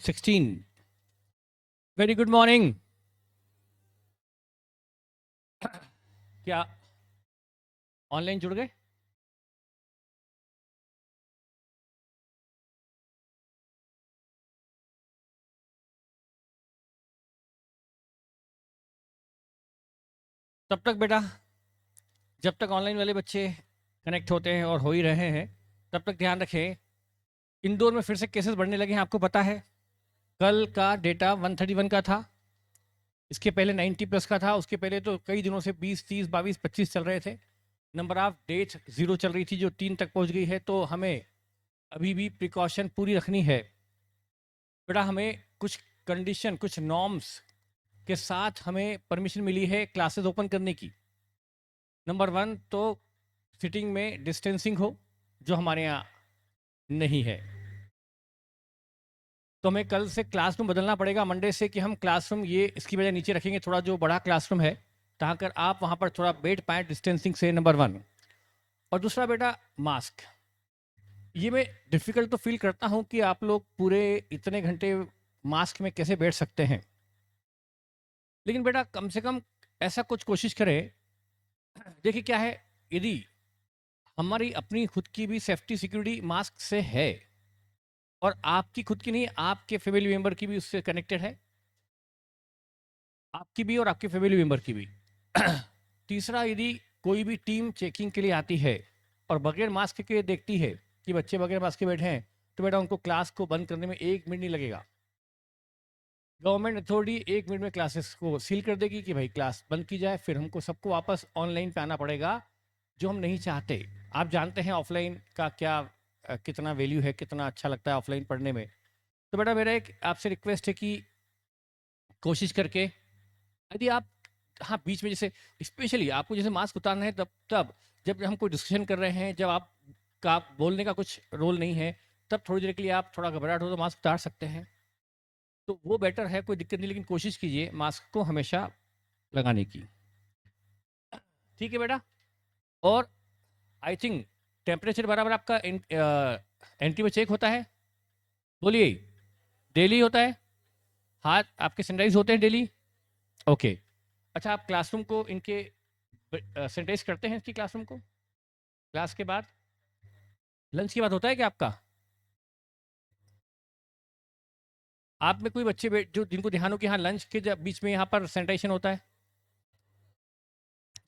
16। Very good morning. क्या online जुड़ गए? तब तक बेटा, जब तक ऑनलाइन वाले बच्चे कनेक्ट होते हैं और हो ही रहे हैं, तब तक ध्यान रखें। इंदौर में फिर से केसेस बढ़ने लगे हैं, आपको पता है। कल का डेटा 131 का था, इसके पहले 90 प्लस का था, उसके पहले तो कई दिनों से 20, 30, 22, 25 चल रहे थे। नंबर ऑफ डेथ 0 चल रही थी, जो 3 तक पहुंच गई है। तो हमें अभी भी प्रिकॉशन पूरी रखनी है बेटा। हमें कुछ कंडीशन, कुछ नॉर्म्स के साथ हमें परमिशन मिली है क्लासेस ओपन करने की। नंबर 1 तो सिटिंग में डिस्टेंसिंग हो, जो हमारे यहाँ नहीं है। तो हमें कल से क्लासरूम बदलना पड़ेगा, मंडे से, कि हम क्लासरूम ये इसकी वजह नीचे रखेंगे, थोड़ा जो बड़ा क्लासरूम है, ताकि आप वहाँ पर थोड़ा बैठ पाएँ डिस्टेंसिंग से। नंबर 1। और दूसरा बेटा, मास्क। ये मैं डिफ़िकल्ट तो फील करता हूँ कि आप लोग पूरे इतने घंटे मास्क में कैसे बैठ सकते हैं, लेकिन बेटा कम से कम ऐसा कुछ कोशिश करें। देखिए क्या है, यदि हमारी अपनी खुद की भी सेफ्टी सिक्योरिटी मास्क से है, और आपकी खुद की नहीं, आपके फैमिली मेंबर की भी उससे कनेक्टेड है, आपकी भी और आपके फैमिली मेंबर की भी। तीसरा, यदि कोई भी टीम चेकिंग के लिए आती है और बगैर मास्क के देखती है कि बच्चे बगैर मास्क के बैठे हैं, तो बेटा उनको क्लास को बंद करने में 1 मिनट नहीं लगेगा। गवर्नमेंट अथॉरिटी 1 मिनट में क्लासेस को सील कर देगी कि भाई क्लास बंद की जाए, फिर हमको सबको वापस ऑनलाइन पे आना पड़ेगा, जो हम नहीं चाहते। आप जानते हैं ऑफलाइन का क्या कितना वैल्यू है, कितना अच्छा लगता है ऑफलाइन पढ़ने में। तो बेटा मेरा एक आपसे रिक्वेस्ट है कि कोशिश करके, यदि आप, हाँ, बीच में जैसे स्पेशली आपको जैसे मास्क उतारना है, तब तब जब हम कोई डिस्कशन कर रहे हैं, जब आप का बोलने का कुछ रोल नहीं है, तब थोड़ी देर के लिए आप थोड़ा घबराहट हो तो मास्क उतार सकते हैं, तो वो बेटर है, कोई दिक्कत नहीं। लेकिन कोशिश कीजिए मास्क को हमेशा लगाने की। ठीक है बेटा। और आई थिंक टेम्परेचर बराबर आपका एंट्री में चेक होता है, बोलिए। डेली होता है? हाथ आपके सैनिटाइज होते हैं डेली? ओके। अच्छा, आप क्लासरूम को इनके सैनिटाइज करते हैं, इसकी क्लासरूम को क्लास के बाद? लंच के बाद होता है क्या आपका? आप में कोई बच्चे जो जिनको ध्यान हो कि हाँ लंच के जब बीच में यहाँ पर सैनिटाइजेशन होता है,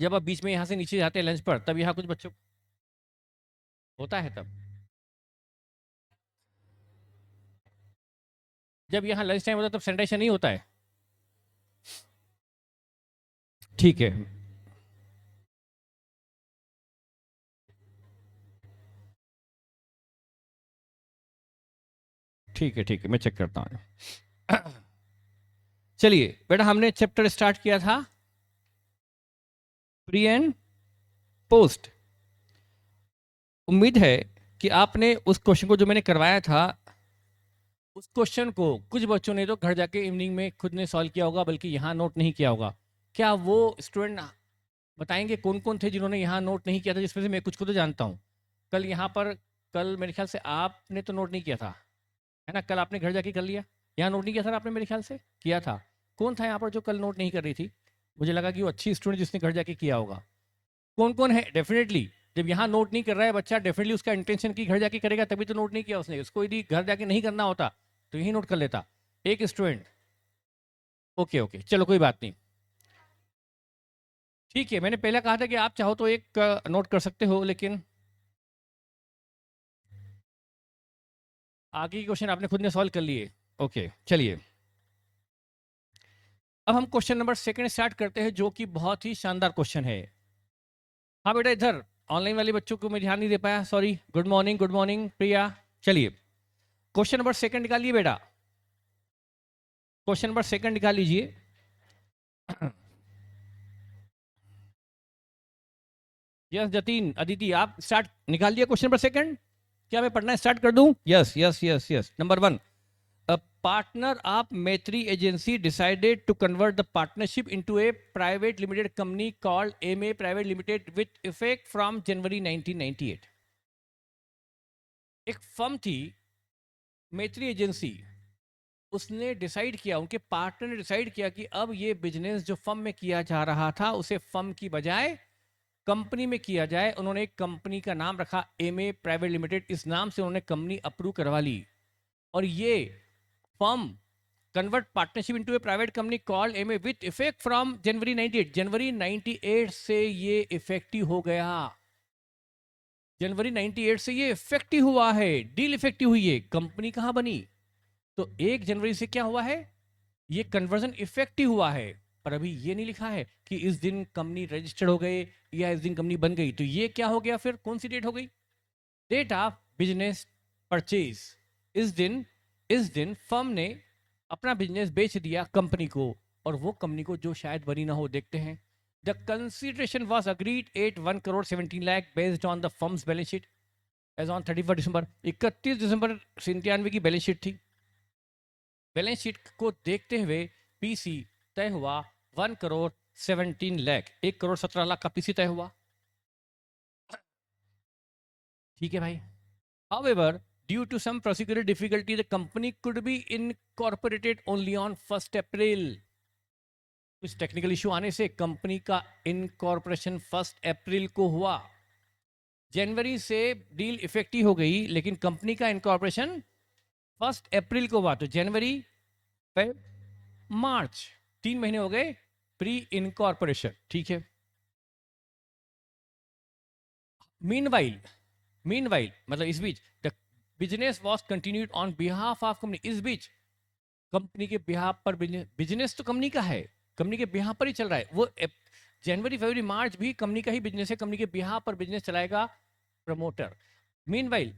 जब आप बीच में यहाँ से नीचे जाते हैं लंच पर, तब यहाँ कुछ बच्चों होता है तब? जब यहाँ लंच टाइम होता है तब सैनिटाइजेशन नहीं होता है? ठीक है, ठीक है, ठीक है, मैं चेक करता हूँ। चलिए बेटा, हमने चैप्टर स्टार्ट किया था प्री एंड पोस्ट। उम्मीद है कि आपने उस क्वेश्चन को जो मैंने करवाया था, उस क्वेश्चन को कुछ बच्चों ने तो घर जाके इवनिंग में खुद ने सॉल्व किया होगा, बल्कि यहाँ नोट नहीं किया होगा। क्या वो स्टूडेंट बताएंगे कौन कौन थे जिन्होंने यहाँ नोट नहीं किया था, जिसमें से मैं कुछ को तो जानता हूँ। कल यहाँ पर, कल मेरे ख्याल से आपने तो नोट नहीं किया था, है ना? कल आपने घर जाके कर लिया, यहाँ नोट नहीं किया था आपने, मेरे ख्याल से किया था। कौन था यहाँ पर जो कल नोट नहीं कर रही थी? मुझे लगा कि वो अच्छी स्टूडेंट जिसने घर जाके किया होगा। कौन कौन है? डेफिनेटली जब यहाँ नोट नहीं कर रहा है बच्चा, डेफिनेटली उसका इंटेंशन की घर जाके करेगा, तभी तो नोट नहीं किया उसने। उसको यदि घर जाके नहीं करना होता तो यही नोट कर लेता। एक स्टूडेंट, ओके ओके, चलो कोई बात नहीं। ठीक है, मैंने पहले कहा था कि आप चाहो तो एक नोट कर सकते हो, लेकिन आगे की क्वेश्चन आपने खुद ने सॉल्व कर लिए। ओके, चलिए अब हम क्वेश्चन नंबर सेकंड स्टार्ट करते हैं, जो कि बहुत ही शानदार क्वेश्चन है। हाँ बेटा, इधर ऑनलाइन वाले बच्चों को मैं ध्यान नहीं दे पाया, sorry. Good morning, good morning Priya. चलिए क्वेश्चन नंबर सेकंड निकालिए बेटा, क्वेश्चन नंबर सेकंड निकाल लीजिए। यस जतीन, अदिति, आप स्टार्ट निकाल दिया क्वेश्चन नंबर सेकंड। क्या मैं पढ़ना स्टार्ट कर दूं? Yes yes yes yes. Number 1, a partner of Maitri agency decided to convert the partnership into a private limited company called MA Private Limited with effect from January 1998। एक firm थी मैत्री agency, उसने decide किया, उनके partner ने decide किया कि अब ये बिजनेस जो फर्म में किया जा रहा था उसे फर्म की बजाय कंपनी में किया जाए। उन्होंने एक कंपनी का नाम रखा एमए प्राइवेट लिमिटेड, इस नाम से उन्होंने कंपनी अप्रूव करवा ली। और ये firm convert partnership into A private company called MA with effect from January 98। जनवरी 98 से ये इफेक्टिव हो गया। जनवरी 98 से ये इफेक्टिव हुआ है, डील इफेक्टिव हुई है, कंपनी कहां बनी? तो 1 जनवरी से क्या हुआ है? ये कन्वर्जन इफेक्टिव हुआ है। पर अभी ये नहीं लिखा है कि इस दिन कंपनी रजिस्टर्ड हो गए या इस दिन कंपनी बन गई। तो ये क्या हो गया फिर? कौन सी डेट हो गई? Date of business purchase. इस दिन फर्म ने अपना बिजनेस बेच दिया कंपनी को, और वो कंपनी को जो शायद बनी ना हो। देखते हैं। The consideration was agreed at 1,17,00,000 based on the firm's balance sheet as on 31 December. 31 दिसंबर 97 की बैलेंस शीट थी। बैलेंस शीट को देखते हुए पीसी तय हुआ 1,17,00,000, 1,17,00,000 का पीसी तय हुआ। ठीक है भाई। However, due to some procedural difficulty, the company could be incorporated only on 1st April. कुछ टेक्निकल इशू आने से कंपनी का इनकॉर्पोरेशन 1 अप्रैल को हुआ। जनवरी से डील इफेक्टिव हो गई, लेकिन कंपनी का इनकॉर्पोरेशन 1 अप्रैल को हुआ। तो जनवरी, फेब, मार्च, 3 महीने हो गए प्री इनकॉर्पोरेशन। ठीक है। मीनवाइल मतलब इस बीच the business was continued on behalf of company. इस बीच कंपनी के बिहाफ पर बिजनेस तो कंपनी का है, कंपनी के बिहाफ पर ही चल रहा है। वो जनवरी फरवरी मार्च भी कंपनी का ही बिजनेस है, कंपनी के बिहाफ पर बिजनेस चलाएगा promoter. Meanwhile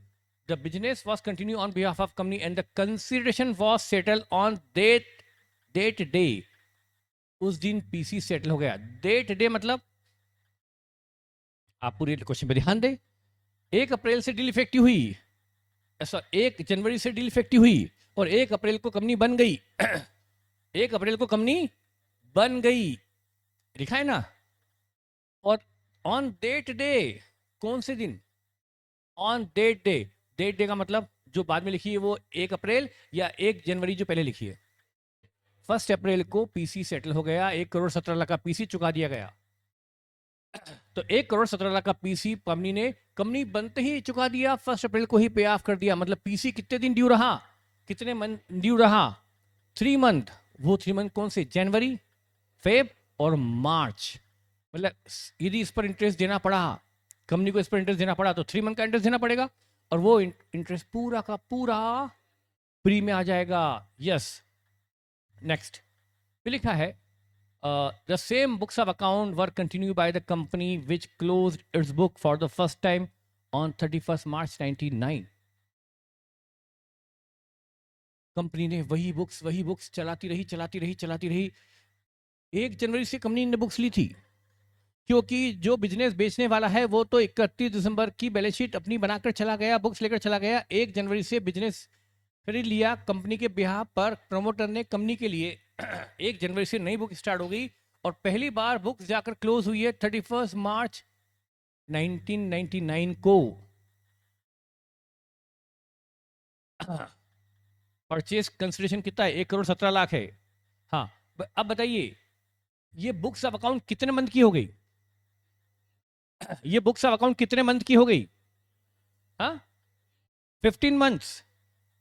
the business was continue on behalf of company and the consideration was settle on date day. उस दिन पीसी सेटल हो गया। डेट डे मतलब आप पूरे क्वेश्चन पे ध्यान दें। 1 अप्रैल से डील इफेक्टिव हुई, ऐसा 1 जनवरी से डील इफेक्टिव हुई, और 1 अप्रैल को कंपनी बन गई। 1 अप्रैल को कंपनी बन गई, लिखा है ना। और ऑन डेट डे, कौन से दिन? ऑन डेट डे का मतलब जो बाद में लिखी है वो 1 अप्रैल या 1 जनवरी जो पहले लिखी है। 1 अप्रैल को पीसी सेटल हो गया, 1,17,00,000 का पीसी चुका दिया गया। तो 1,17,00,000 का पीसी कंपनी बनते ही चुका दिया, 1 अप्रैल को ही पे ऑफ कर दिया। मतलब पीसी कितने दिन ड्यू रहा? कितने मंथ ड्यू रहा? 3 मंथ। वो 3 मंथ कौन से? जनवरी, फेब और मार्च। मतलब यदि इस पर इंटरेस्ट देना पड़ा, कंपनी को इस पर इंटरेस्ट देना पड़ा, तो 3 मंथ का इंटरेस्ट देना पड़ेगा, और वो इंटरेस्ट पूरा का पूरा प्री में आ जाएगा। यस। नेक्स्ट लिखा है the same books of account were continued by the company which closed its book for the first time on 31st March 1999। Company ने वही बुक्स चलाती रही। 1 जनवरी से कंपनी ने बुक्स ली थी, क्योंकि जो बिजनेस बेचने वाला है वो तो 31 दिसंबर की बैलेंस शीट अपनी बनाकर चला गया, बुक्स लेकर चला गया। 1 जनवरी से बिजनेस खरीद लिया कंपनी के बिहाफ पर, प्रमोटर ने कंपनी के लिए। 1 जनवरी से नई बुक स्टार्ट हो गई, और पहली बार बुक जाकर क्लोज हुई है 31 मार्च 1999 को। परचेज कंसिडरेशन कितना है? 1,17,00,000 है। हाँ, अब बताइए ये बुक्स ऑफ अकाउंट कितने मंथ की हो गई? ये बुक्स ऑफ अकाउंट कितने मंथ की हो गई? हाँ, 15 मंथ्स।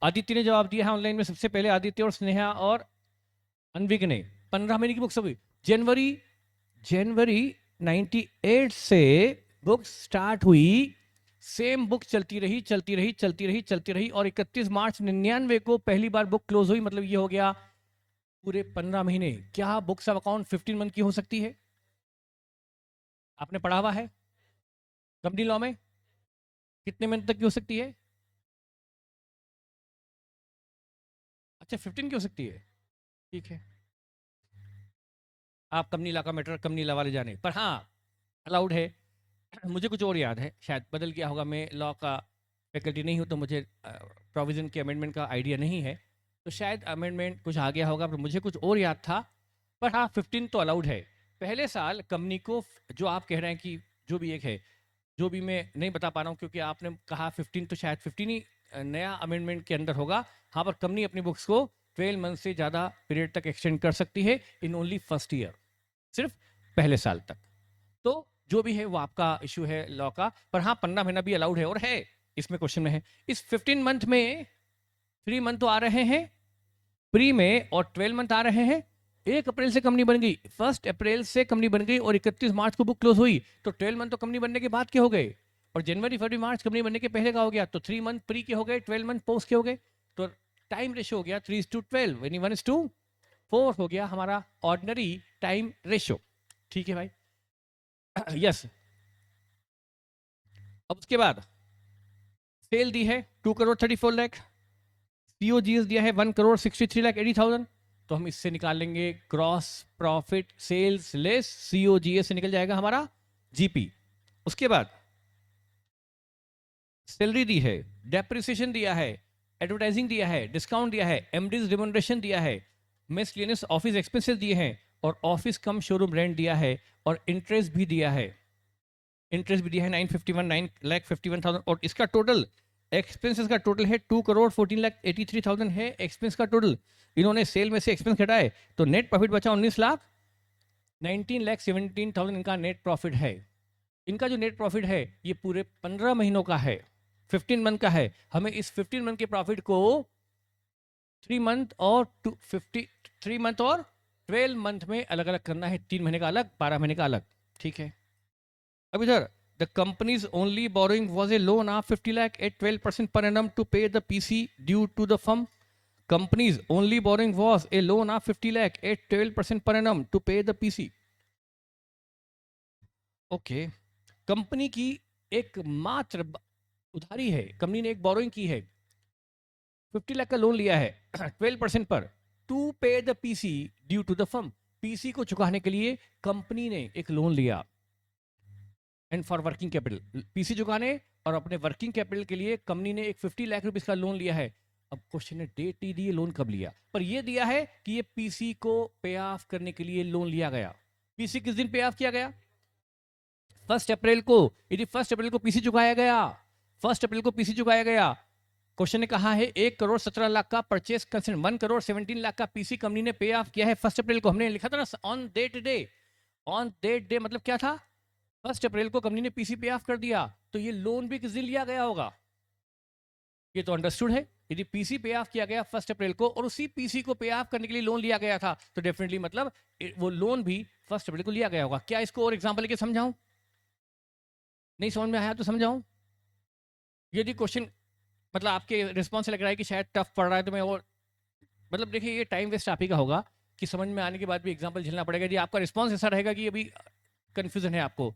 आदित्य ने जवाब दिया है ऑनलाइन में, सबसे पहले आदित्य और स्नेहा और अनविक ने। 15 महीने की बुक्स हो गई। जनवरी 98 से बुक स्टार्ट हुई, सेम बुक चलती रही, और 31 मार्च 99 को पहली बार बुक क्लोज हुई। मतलब ये हो गया पूरे 15 महीने। क्या बुक्स ऑफ अकाउंट 15 मंथ की हो सकती है? आपने पढ़ा हुआ है कंपनी लॉ में, कितने मंथ तक की हो सकती है? अच्छा, 15 की हो सकती है। ठीक है, आप कंपनी लॉ का मैटर कंपनी लॉ वाले जाने, पर हाँ अलाउड है। मुझे कुछ और याद है, शायद बदल गया होगा, मैं लॉ का फैकल्टी नहीं हूँ, तो मुझे प्रोविजन के अमेंडमेंट का आइडिया नहीं है, तो शायद अमेंडमेंट कुछ आ गया होगा, पर मुझे कुछ और याद था। पर हाँ, 15 तो अलाउड है। पहले साल कंपनी को, जो आप कह रहे हैं कि जो भी एक है, जो भी मैं नहीं बता पा रहा हूँ, क्योंकि आपने कहा 15, तो शायद 15 ही नया अमेंडमेंट के अंदर होगा। हाँ, पर कंपनी अपनी बुक्स को 12 मंथ से ज़्यादा पीरियड तक एक्सटेंड कर सकती है इन ओनली फर्स्ट ईयर, सिर्फ पहले साल तक। तो जो भी है वो आपका इशू है लॉ का, पर हाँ 15 महीना भी अलाउड है और है, इसमें क्वेश्चन में है। इस 15 मंथ में 3 मंथ तो आ रहे हैं प्री में और 12 मंथ आ रहे हैं। 1 अप्रैल से कंपनी बन गई, 1 अप्रैल से कंपनी बन गई और 31 मार्च को बुक क्लोज हुई, तो 12 मंथ तो कंपनी बनने के बाद के हो गए, और जनवरी फरवरी मार्च कंपनी बनने के पहले का हो गया, तो 3 मंथ प्री के हो गए, 12 मंथ पोस्ट के हो गए, तो टाइम रेशो हो गया 3:12, यानी 1:4 हो गया हमारा ऑर्डिनरी टाइम रेशो। ठीक है भाई, यस। अब उसके बाद सेल दी है 2,34,00,000, सीओजीएस दिया है 1,63,80,000, तो हम इससे निकाल लेंगे gross profit sales less COGS से निकल जाएगा हमारा जीपी। उसके बाद सैलरी दी है, डेप्रिसिएशन दिया है, एडवर्टाइजिंग दिया है, डिस्काउंट दिया है, एमडीज रिम्यूनरेशन दिया है, मिसलेनियस ऑफिस एक्सपेंसेस दिए हैं, और ऑफिस कम शोरूम रेंट दिया है, और इंटरेस्ट भी दिया है, इंटरेस्ट भी दिया है 9,51,00,000, और इसका टोटल एक्सपेंसेस का टोटल है 2,14,83,000 है एक्सपेंस का टोटल। इन्होंने सेल में से एक्सपेंस घटाए तो नेट प्रॉफिट बचा 19,19,17,000 इनका नेट प्रॉफिट है। इनका जो नेट प्रॉफिट है ये पूरे 15 महीनों का है, 15 मंथ का है। हमें इस 15 मंथ के प्रॉफिट को 3 मंथ और 3 मंथ और 12 मंथ में अलग अलग करना है, 3 महीने का अलग, 12 महीने का अलग। ठीक है, अब इधर the company's only borrowing was a loan of 50 lakh at 12% per annum to pay the PC due to the firm. Company's only borrowing was a loan of 50 lakh at 12% per annum to pay the PC. Okay. Company की एक मात्र उधारी है, company ने एक borrowing की है, 50 लाख का लोन लिया है 12% पर, to pay the PC due to the firm, PC को चुकाने के लिए कंपनी ने एक लोन लिया, and for working capital, PC चुकाने और अपने वर्किंग कैपिटल के लिए कंपनी ने एक 50 लाख रुपीस का लोन लिया है। अब क्वेश्चन है डेट ही दी, लोन कब लिया, पर यह दिया है कि ये पीसी को पे ऑफ करने के लिए लोन लिया गया। पीसी किस दिन पे ऑफ किया गया? 1 अप्रैल को। यदि 1 अप्रैल को पीसी चुकाया गया, 1 अप्रैल को पीसी चुकाया गया, क्वेश्चन ने कहा है 1,17,00,000 का परचेस कंसेंट, 1,17,00,000 का पीसी कंपनी ने पे ऑफ किया है 1 अप्रैल को। हमने लिखा था ना on date day, on date day मतलब क्या था? 1 अप्रैल को कंपनी ने पीसी पे ऑफ कर दिया, तो ये लोन भी किस दिन लिया गया होगा? ये तो अंडरस्टूड है। यदि पीसी पे ऑफ किया गया 1 अप्रैल को और उसी पीसी को पे ऑफ करने के लिए लोन लिया गया था, तो डेफिनेटली मतलब वो लोन भी 1 अप्रैल को लिया गया होगा। क्या इसको और एग्जांपल लेके समझाऊं? नहीं समझ में आया तो समझाऊं? यदि क्वेश्चन मतलब आपके रिस्पॉन्स से लग रहा है कि शायद टफ पड़ रहा है, तो मैं और मतलब देखिए ये टाइम वेस्ट आप ही का होगा कि समझ में आने के बाद भी एग्जांपल झेलना पड़ेगा। यदि आपका रिस्पॉन्स ऐसा रहेगा कि अभी कंफ्यूजन है आपको,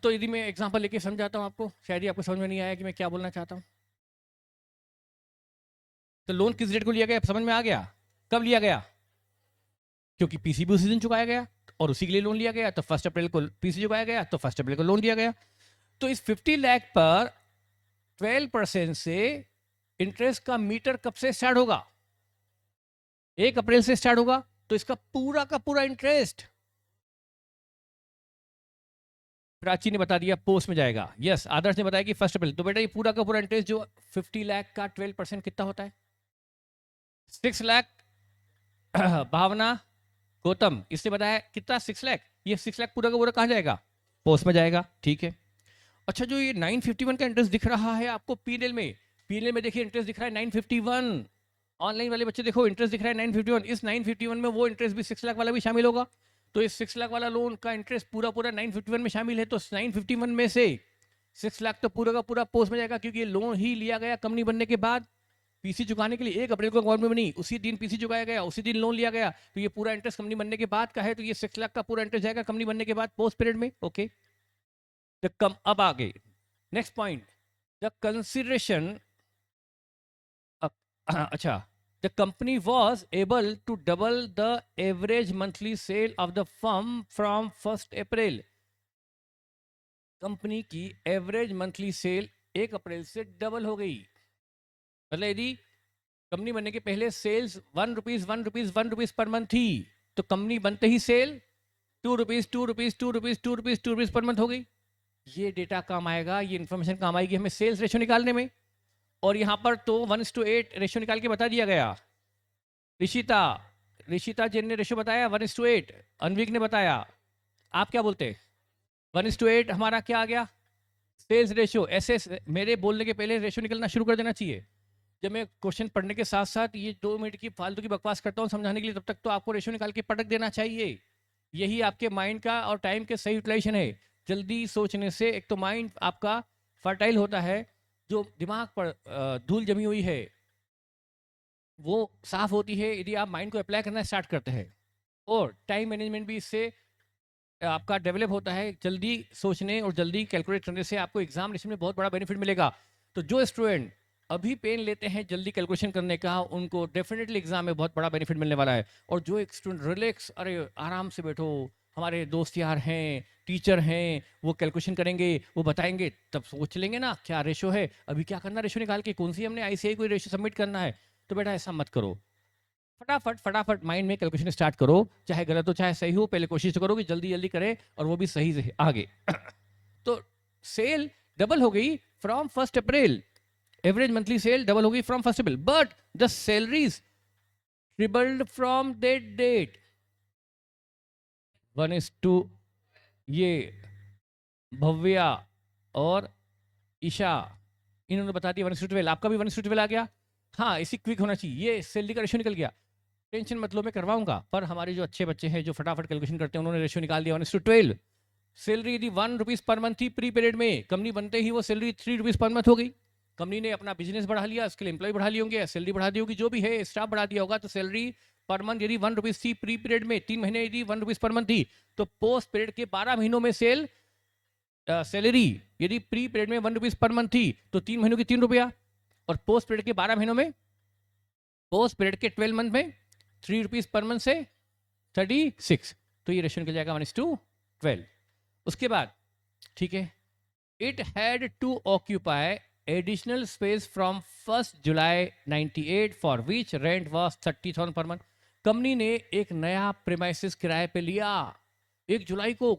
तो यदि मैं एग्जांपल लेके समझाता हूँ आपको, शायद ही आपको समझ में नहीं आया कि मैं क्या बोलना चाहता हूँ। तो लोन किस डेट को लिया गया समझ में आ गया? कब लिया गया? क्योंकि पीसी भी उसी दिन चुकाया गया और उसी के लिए लोन लिया गया, तो 1 अप्रैल को पीसी चुकाया गया, तो 1 अप्रैल को लोन दिया गया। तो इस 50 लाख पर 12% से इंटरेस्ट का मीटर कब से स्टार्ट होगा? 1 अप्रैल से स्टार्ट होगा, तो इसका पूरा का पूरा इंटरेस्ट प्राची ने बता दिया पोस्ट में जाएगा। यस, आदर्श ने बताया कि 1 अप्रैल। तो बेटा ये पूरा का पूरा इंटरेस्ट जो 50 लाख का 12% कितना होता है? 6 लाख। भावना गौतम इसने बताया कितना? 6 लाख। ये 6 लाख पूरा का पूरा कहां जाएगा? पोस्ट में जाएगा। ठीक है। अच्छा, जो ये 951 का इंटरेस्ट दिख रहा है आपको पीएनएल में, पीएनएल में देखिए इंटरेस्ट दिख रहा है 951। ऑनलाइन वाले बच्चे देखो इंटरेस्ट दिख रहा है 951। इस 951 में वो इंटरेस्ट भी 6 लाख वाला भी शामिल होगा, तो इस 6 लाख वाला लोन का इंटरेस्ट पूरा पूरा 951 में शामिल है। तो 951 में से 6 लाख तो पूरा का पूरा पोस्ट में जाएगा, क्योंकि ये लोन ही लिया गया कंपनी बनने के बाद पीसी चुकाने के लिए। 1 अप्रैल को गवर्नमेंट बनी, उसी दिन पीसी चुकाया गया, उसी दिन लोन लिया गया, तो ये पूरा इंटरेस्ट कंपनी बनने के बाद का है। तो ये 6 लाख का पूरा इंटरेस्ट जाएगा कंपनी बनने के बाद पोस्ट पीरियड में। ओके, अब आगे नेक्स्ट पॉइंट, द कंसिडरेशन। अच्छा, the company was able to double the average monthly sale of the firm from 1 April. Company की एवरेज मंथली सेल 1 अप्रैल से डबल हो गई। मतलब यदि कंपनी बनने के पहले सेल्स 1 रुपीज 1 रुपीज 1 रुपीज पर मंथ थी, तो कंपनी बनते ही sale 2 rupees 2 rupees 2 rupees 2 rupees 2 rupees पर मंथ हो गई। ये डेटा काम आएगा, ये इंफॉर्मेशन काम आएगी हमें सेल्स रेशियो निकालने में। और यहां पर तो 1:8 रेशियो निकाल के बता दिया गया। ऋषिता, ऋषिता जिन ने रेशो बताया 1:8, अनविक ने बताया, आप क्या बोलते हैं? 1:8 हमारा क्या आ गया? Sales ratio. ऐसे मेरे बोलने के पहले रेशियो निकलना शुरू कर देना चाहिए। जब मैं क्वेश्चन पढ़ने के साथ साथ ये 2 मिनट की फालतू की बकवास करता हूँ समझाने के लिए, तब तक तो आपको रेशियो निकाल के पटक देना चाहिए। यही आपके माइंड का और टाइम के सही यूटिलाइजेशन है। जल्दी सोचने से एक तो माइंड आपका फर्टाइल होता है, जो दिमाग पर धूल जमी हुई है वो साफ होती है यदि आप माइंड को अप्लाई करना स्टार्ट करते हैं। और टाइम मैनेजमेंट भी इससे आपका डेवलप होता है। जल्दी सोचने और जल्दी कैलकुलेट करने से आपको एग्जामिनेशन में बहुत बड़ा बेनिफिट मिलेगा। तो जो स्टूडेंट अभी पेन लेते हैं जल्दी कैलकुलेशन करने का, उनको डेफिनेटली एग्जाम में बहुत बड़ा बेनिफिट मिलने वाला है। और जो एक स्टूडेंट रिलैक्स, अरे आराम से बैठो, हमारे दोस्त यार हैं, टीचर हैं, वो कैलकुलेशन करेंगे, वो बताएंगे, तब सोच लेंगे ना क्या रेशो है, अभी क्या करना रेशो निकाल के, कौन सी हमने आईसीआई कोई रेशो सबमिट करना है। तो बेटा ऐसा मत करो, फटाफट फटाफट माइंड में कैलकुलेशन स्टार्ट करो, चाहे गलत हो चाहे सही हो, पहले कोशिश तो करो कि जल्दी जल्दी करे और वो भी सही से आगे। तो सेल डबल हो गई from 1 April, average monthly sale double हो गई from 1 April, but the salaries tripled from that date. 1:2, ये भव्या और ईशा इन्होंने बता दिया 1:12। आपका भी 1:12 आ गया। हाँ, इसी क्विक होना चाहिए, ये सैलरी का रेशियो निकल गया। टेंशन मत लो, मैं करवाऊंगा। पर हमारे जो अच्छे बच्चे हैं जो फटाफट कैलकुलेशन करते हैं, उन्होंने रेशियो निकाल दिया 1:12। सैलरी यदि 1 रुपीज पर मंथ थी प्री पीरियड में, कंपनी बनते ही वो सैलरी 3 रुपीज पर मंथ हो गई। कंपनी ने अपना बिजनेस बढ़ा लिया, उसके लिए एम्प्लॉय बढ़ा लिए होंगे, सैलरी बढ़ा दी होगी, जो भी है स्टाफ बढ़ा दिया होगा, तो सैलरी पर मंथ यदि 1 रुपीज थी प्री पीरियड में, 3 महीने यदि 1 रुपीज पर मंथ थी, तो पोस्ट पीरियड के 12 महीनों में सैलरी यदि प्री पीरियड में 1 रुपीज पर मंथ थी तो 3 महीनों की 3 रुपया, और पोस्ट पीरियड के 12 महीनों में, पोस्ट पीरियड के 12 मंथ में 3 रुपीज पर मंथ से 36। तो ये रेशियो निकल जाएगा 1:12। उसके बाद ठीक है, it had to occupy additional space from 1 July 98 for which rent was 30,000 per month. Company ने एक नया प्रीमाइसिस किराए पे लिया 1 जुलाई को।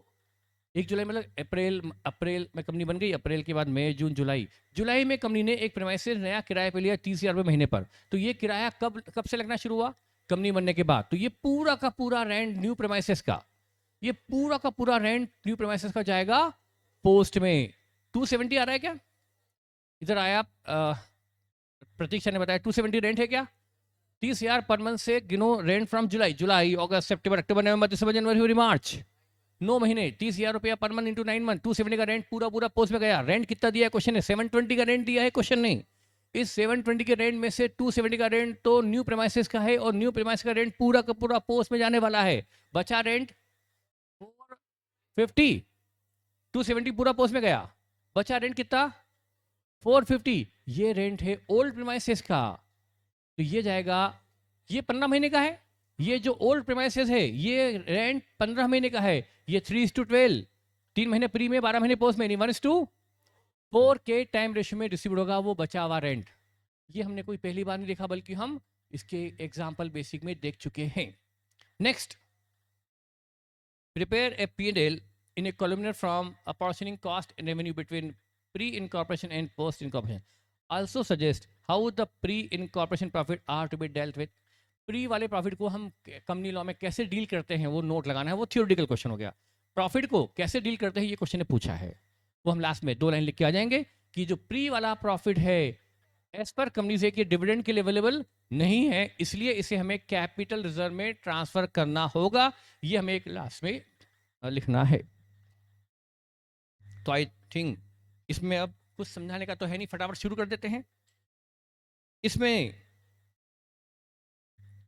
1 जुलाई मतलब अप्रैल, अप्रैल में कंपनी बन गई, अप्रैल के बाद मई जून जुलाई, जुलाई में कंपनी ने एक प्रीमाइसिस नया किराए पे लिया 30,000 रुपये महीने पर। तो ये किराया कब कब से लगना शुरू हुआ? कंपनी बनने के बाद। तो ये पूरा का पूरा रेंट न्यू प्रीमाइसिस का, ये पूरा का पूरा रेंट न्यू प्रीमाइसिस का जाएगा पोस्ट में। 270 आ रहा है क्या? इधर आया प्रतीक्षा ने बताया 270 रेंट है क्या? 30,000 पर मंथ से गिनो रेंट फ्रॉम जुलाई, जुलाई अगस्त सितंबर अक्टूबर नवंबर दिसंबर जनवरी फरवरी मार्च, 9 महीने, 30,000 रुपया पर मंथ इंटू 9 मंथ, 270 का रेंट पूरा पूरा पोस्ट में गया। रेंट कितना दिया है क्वेश्चन ने? 720 का रेंट दिया है क्वेश्चन ने। इस 720 के रेंट में से 270 का रेंट तो न्यू प्रीमाइसेस का है, और न्यू प्रीमाइसेस का रेंट पूरा का पूरा पोस्ट में जाने वाला है। बचा रेंट 450, 270 पूरा पोस्ट में गया, बचा रेंट कितना? 450। ये रेंट है ओल्ड प्रीमाइसेस का, तो ये जाएगा, ये 15 महीने का है। ये जो ओल्ड प्रीमाइसेस है ये रेंट 15 महीने का है। ये 3:12, 3 महीने प्री में 12 महीने पोस्ट में, 1:4 के टाइम रेशियो में डिस्ट्रीब्यूट होगा वो बचा हुआ रेंट। ये हमने कोई पहली बार नहीं देखा, बल्कि हम इसके एग्जाम्पल बेसिक में देख चुके हैं। Next, prepare a P&L in a columnar from apportioning cost and revenue between pre-incorporation and post-incorporation. Also suggest how the pre-incorporation profit are to be dealt with. Pre वाले प्रॉफिट को हम company law में कैसे deal करते हैं वो note लगाना है, वो थियोरेटिकल क्वेश्चन हो गया। प्रॉफिट को कैसे डील करते हैं ये क्वेश्चन ने पूछा है, वो हम लास्ट में 2 लाइन लिख के आ जाएंगे कि जो प्री वाला प्रॉफिट है एज पर कंपनी से कि डिविडेंड के लिए अवेलेबल नहीं है, इसलिए इसे हमें कैपिटल रिजर्व में ट्रांसफर करना होगा। ये हमें एक लास्ट में लिखना है। तो आई थिंक इसमें अब कुछ समझाने का तो है नहीं, फटाफट शुरू कर देते हैं। इसमें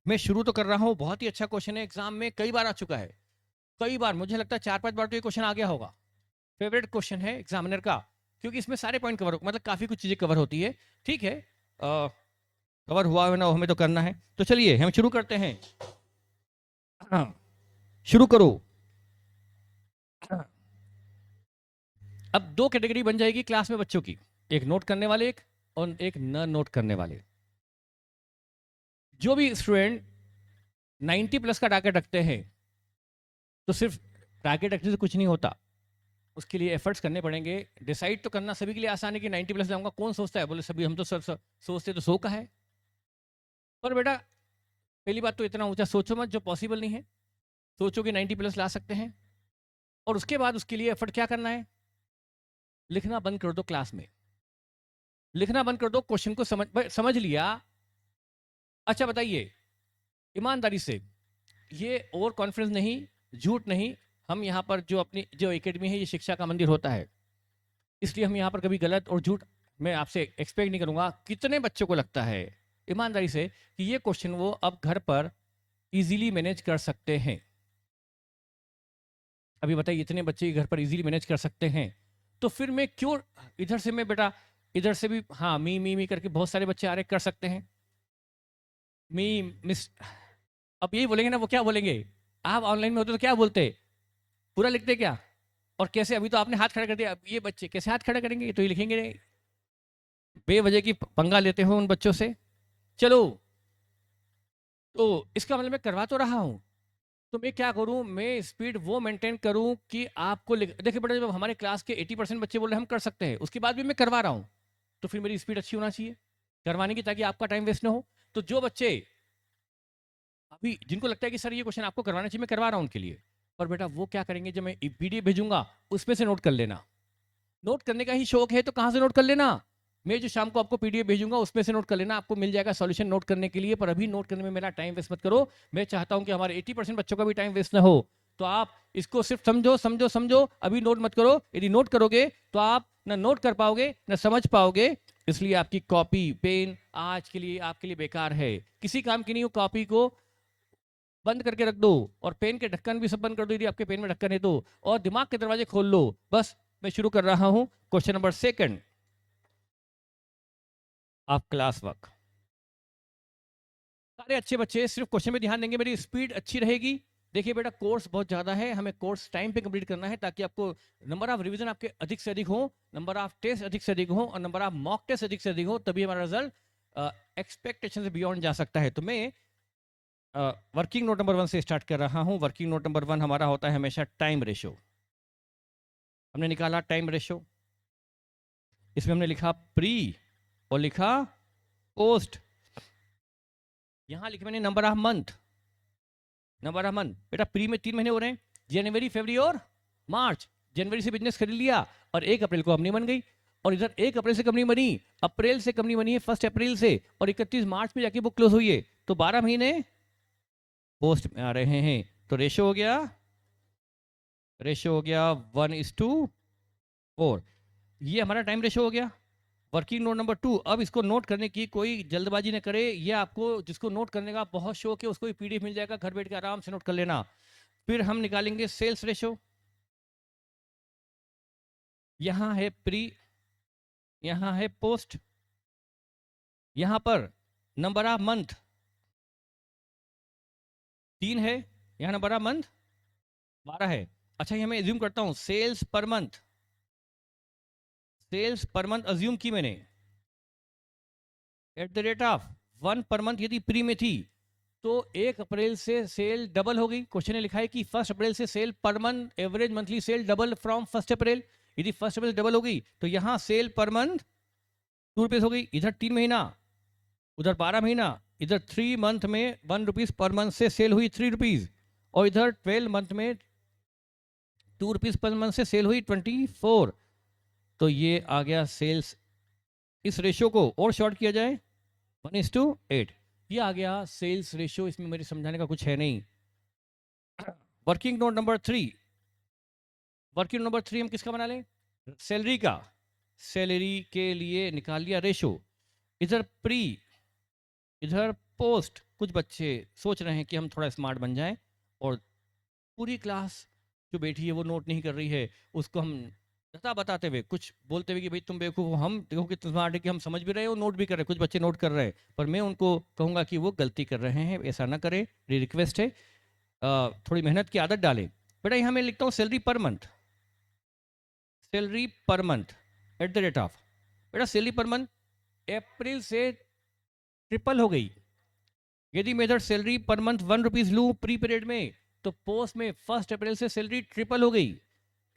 मैं शुरू तो कर रहा हूं, बहुत ही अच्छा क्वेश्चन है, एग्जाम में कई बार आ चुका है, कई बार, मुझे लगता है 4-5 बार तो ये क्वेश्चन आ गया होगा। फेवरेट क्वेश्चन है एग्जामिनर का, क्योंकि इसमें सारे पॉइंट कवर, मतलब काफी कुछ चीजें कवर होती है। ठीक है, कवर हुआ है ना, हमें तो करना है। तो चलिए हम शुरू करते हैं। शुरू करो। अब 2 कैटेगरी बन जाएगी क्लास में बच्चों की, एक नोट करने वाले, एक और एक न नोट करने वाले। जो भी स्टूडेंट 90+ का टारगेट रखते हैं, तो सिर्फ टारगेट रखने से कुछ नहीं होता, उसके लिए एफर्ट्स करने पड़ेंगे। डिसाइड तो करना सभी के लिए आसान है कि 90+ लाऊंगा, कौन सोचता है? बोले सभी, हम तो सब सोचते तो 100 का है। पर बेटा पहली बात तो इतना ऊंचा सोचो मत जो पॉसिबल नहीं है। सोचो कि 90 प्लस ला सकते हैं, और उसके बाद उसके लिए एफर्ट क्या करना है, लिखना बंद कर दो क्लास में, लिखना बंद कर दो, क्वेश्चन को समझ लिया। अच्छा बताइए ईमानदारी से, ये ओवर कॉन्फिडेंस नहीं, झूठ नहीं, हम यहाँ पर जो अपनी जो एकेडमी है ये शिक्षा का मंदिर होता है, इसलिए हम यहाँ पर कभी गलत और झूठ मैं आपसे एक्सपेक्ट नहीं करूंगा। कितने बच्चों को लगता है ईमानदारी से कि ये क्वेश्चन वो अब घर पर इजीली मैनेज कर सकते हैं? अभी बताइए इतने बच्चे घर पर इजीली मैनेज कर सकते हैं, तो फिर मैं क्यों इधर से मैं बेटा इधर से भी हाँ मी करके बहुत सारे बच्चे आ रहे कर सकते हैं। मी मिस अब यही बोलेंगे ना, वो क्या बोलेंगे, आप ऑनलाइन में होते तो क्या बोलते, पूरा लिखते क्या, और कैसे, अभी तो आपने हाथ खड़ा कर दिया, अब ये बच्चे कैसे हाथ खड़ा करेंगे, तो ये लिखेंगे नहीं। बेवजह की पंगा लेते हो उन बच्चों से। चलो तो इसका मतलब मैं करवा तो रहा हूं, तो मैं क्या करूं, मैं स्पीड वो मेंटेन करूं कि आपको देखिए बेटा, जब हमारे क्लास के 80% बच्चे बोल रहे हैं हम कर सकते हैं, उसके बाद भी मैं करवा रहा हूं, तो फिर मेरी स्पीड अच्छी होना चाहिए करवाने की, ताकि आपका टाइम वेस्ट ना हो। तो जो बच्चे अभी जिनको लगता है कि सर ये क्वेश्चन आपको करवाना चाहिए, मैं करवा रहा हूं उनके लिए, पर बेटा वो क्या करेंगे, जब मैं पीडीएफ भेजूंगा उसमें से नोट कर लेना। नोट करने का ही शौक है तो कहां से नोट कर लेना, मैं जो शाम को आपको पीडीएफ भेजूंगा उसमें से नोट कर लेना, आपको मिल जाएगा सॉल्यूशन नोट करने के लिए, पर अभी नोट करने में मेरा टाइम वेस्ट मत करो। मैं चाहता हूं कि हमारे 80% बच्चों का भी टाइम वेस्ट ना हो, तो आप इसको सिर्फ समझो समझो समझो, अभी नोट मत करो। यदि नोट करोगे तो आप ना नोट कर पाओगे ना समझ पाओगे, इसलिए आपकी कॉपी पेन आज के लिए आपके लिए बेकार है, किसी काम की नहीं हो। कॉपी को बंद करके रख दो, और पेन के ढक्कन भी सब बंद कर दो यदि आपके पेन में ढक्कन है तो, और दिमाग के दरवाजे खोल लो। बस मैं शुरू कर रहा हूं question number 2 of class work. सारे अच्छे बच्चे सिर्फ क्वेश्चन में ध्यान देंगे, मेरी स्पीड अच्छी रहेगी। देखिए बेटा कोर्स बहुत ज्यादा है, हमें कोर्स टाइम पे कंप्लीट करना है, ताकि आपको नंबर ऑफ रिवीजन आपके अधिक से अधिक हो, नंबर ऑफ टेस्ट अधिक से अधिक हो, और नंबर ऑफ मॉक टेस्ट अधिक से अधिक हो, तभी हमारा रिजल्ट एक्सपेक्टेशन से बियॉन्ड जा सकता है। तो मैं वर्किंग नोट नंबर 1 से स्टार्ट कर रहा हूं। वर्किंग नोट नंबर 1 हमारा होता है हमेशा टाइम रेशो। हमने निकाला टाइम रेशो, इसमें हमने लिखा प्री और लिखा पोस्ट। यहां लिखे मैंने number of month, number of month. बेटा प्री में 3 महीने हो रहे हैं, जनवरी फरवरी और मार्च। जनवरी से बिजनेस खरीद लिया और 1 अप्रैल को कंपनी बन गई, और इधर 1 अप्रैल से कंपनी बनी, अप्रैल से कंपनी बनी है 1 अप्रैल से, और 31 मार्च में जाके बुक क्लोज हुई है, तो 12 महीने पोस्ट में आ रहे हैं। तो रेशो हो गया, रेशो हो गया 1:4। ये हमारा टाइम रेशो हो गया। वर्किंग नोट नंबर 2, अब इसको नोट करने की कोई जल्दबाजी न करे, ये आपको जिसको नोट करने का बहुत शौक है उसको भी पीडीएफ मिल जाएगा, घर बैठ के आराम से नोट कर लेना। फिर हम निकालेंगे सेल्स रेशो, यहां है प्री, यहां है पोस्ट, यहां पर नंबर ऑफ मंथ 3 है, यहां नंबर ऑफ मंथ 12 है। अच्छा ये मैं एज्यूम करता हूं sales per month, sales per month assume की मैंने eight the rate of 1 per month. यदि प्री में थी तो 1 अप्रैल से सेल डबल हो गई। क्वेश्चन ने लिखा है कि 1 अप्रैल से sale per month average monthly sale double from 1 April. यदि 1 अप्रैल डबल हो गई तो यहां सेल पर मंथ 2 रुपीज हो गई, इधर 3 महीना उधर 12 महीना, इधर 3 मंथ में 1 रुपीज पर मंथ से सेल हुई 3 रुपीज, और इधर 12 मंथ में 2 रुपीज पर मंथ से सेल हुई 24। तो ये आ गया सेल्स। इस रेशियो को और शॉर्ट किया जाए 1:8, ये आ गया सेल्स रेशियो। इसमें मेरे समझाने का कुछ है नहीं। Working note number 3, working number 3 हम किसका बना लें, सैलरी का। सैलरी के लिए निकाल लिया रेशो, इधर प्री इधर पोस्ट। कुछ बच्चे सोच रहे हैं कि हम थोड़ा स्मार्ट बन जाएं, और पूरी क्लास जो बैठी है वो नोट नहीं कर रही है, उसको हम बताते हुए कुछ बोलते हुए कि भाई तुम बेवकूफ हो, हम देखो कि स्मार्ट है कि हम समझ भी रहे हो, नोट भी कर रहे हैं, कुछ बच्चे नोट कर रहे हैं, पर मैं उनको कहूंगा कि वो गलती कर रहे हैं, ऐसा ना करें, रिक्वेस्ट है, थोड़ी मेहनत की आदत डालें। बेटा यहाँ मैं लिखता हूँ salary per month, salary per month eight the rate of, बेटा सैलरी पर मंथ अप्रैल से ट्रिपल हो गई। यदि मैं इधर सैलरी पर मंथ 1 रुपीज लूँ प्री पीरियड में, तो पोस्ट में 1 अप्रैल से सैलरी ट्रिपल हो गई,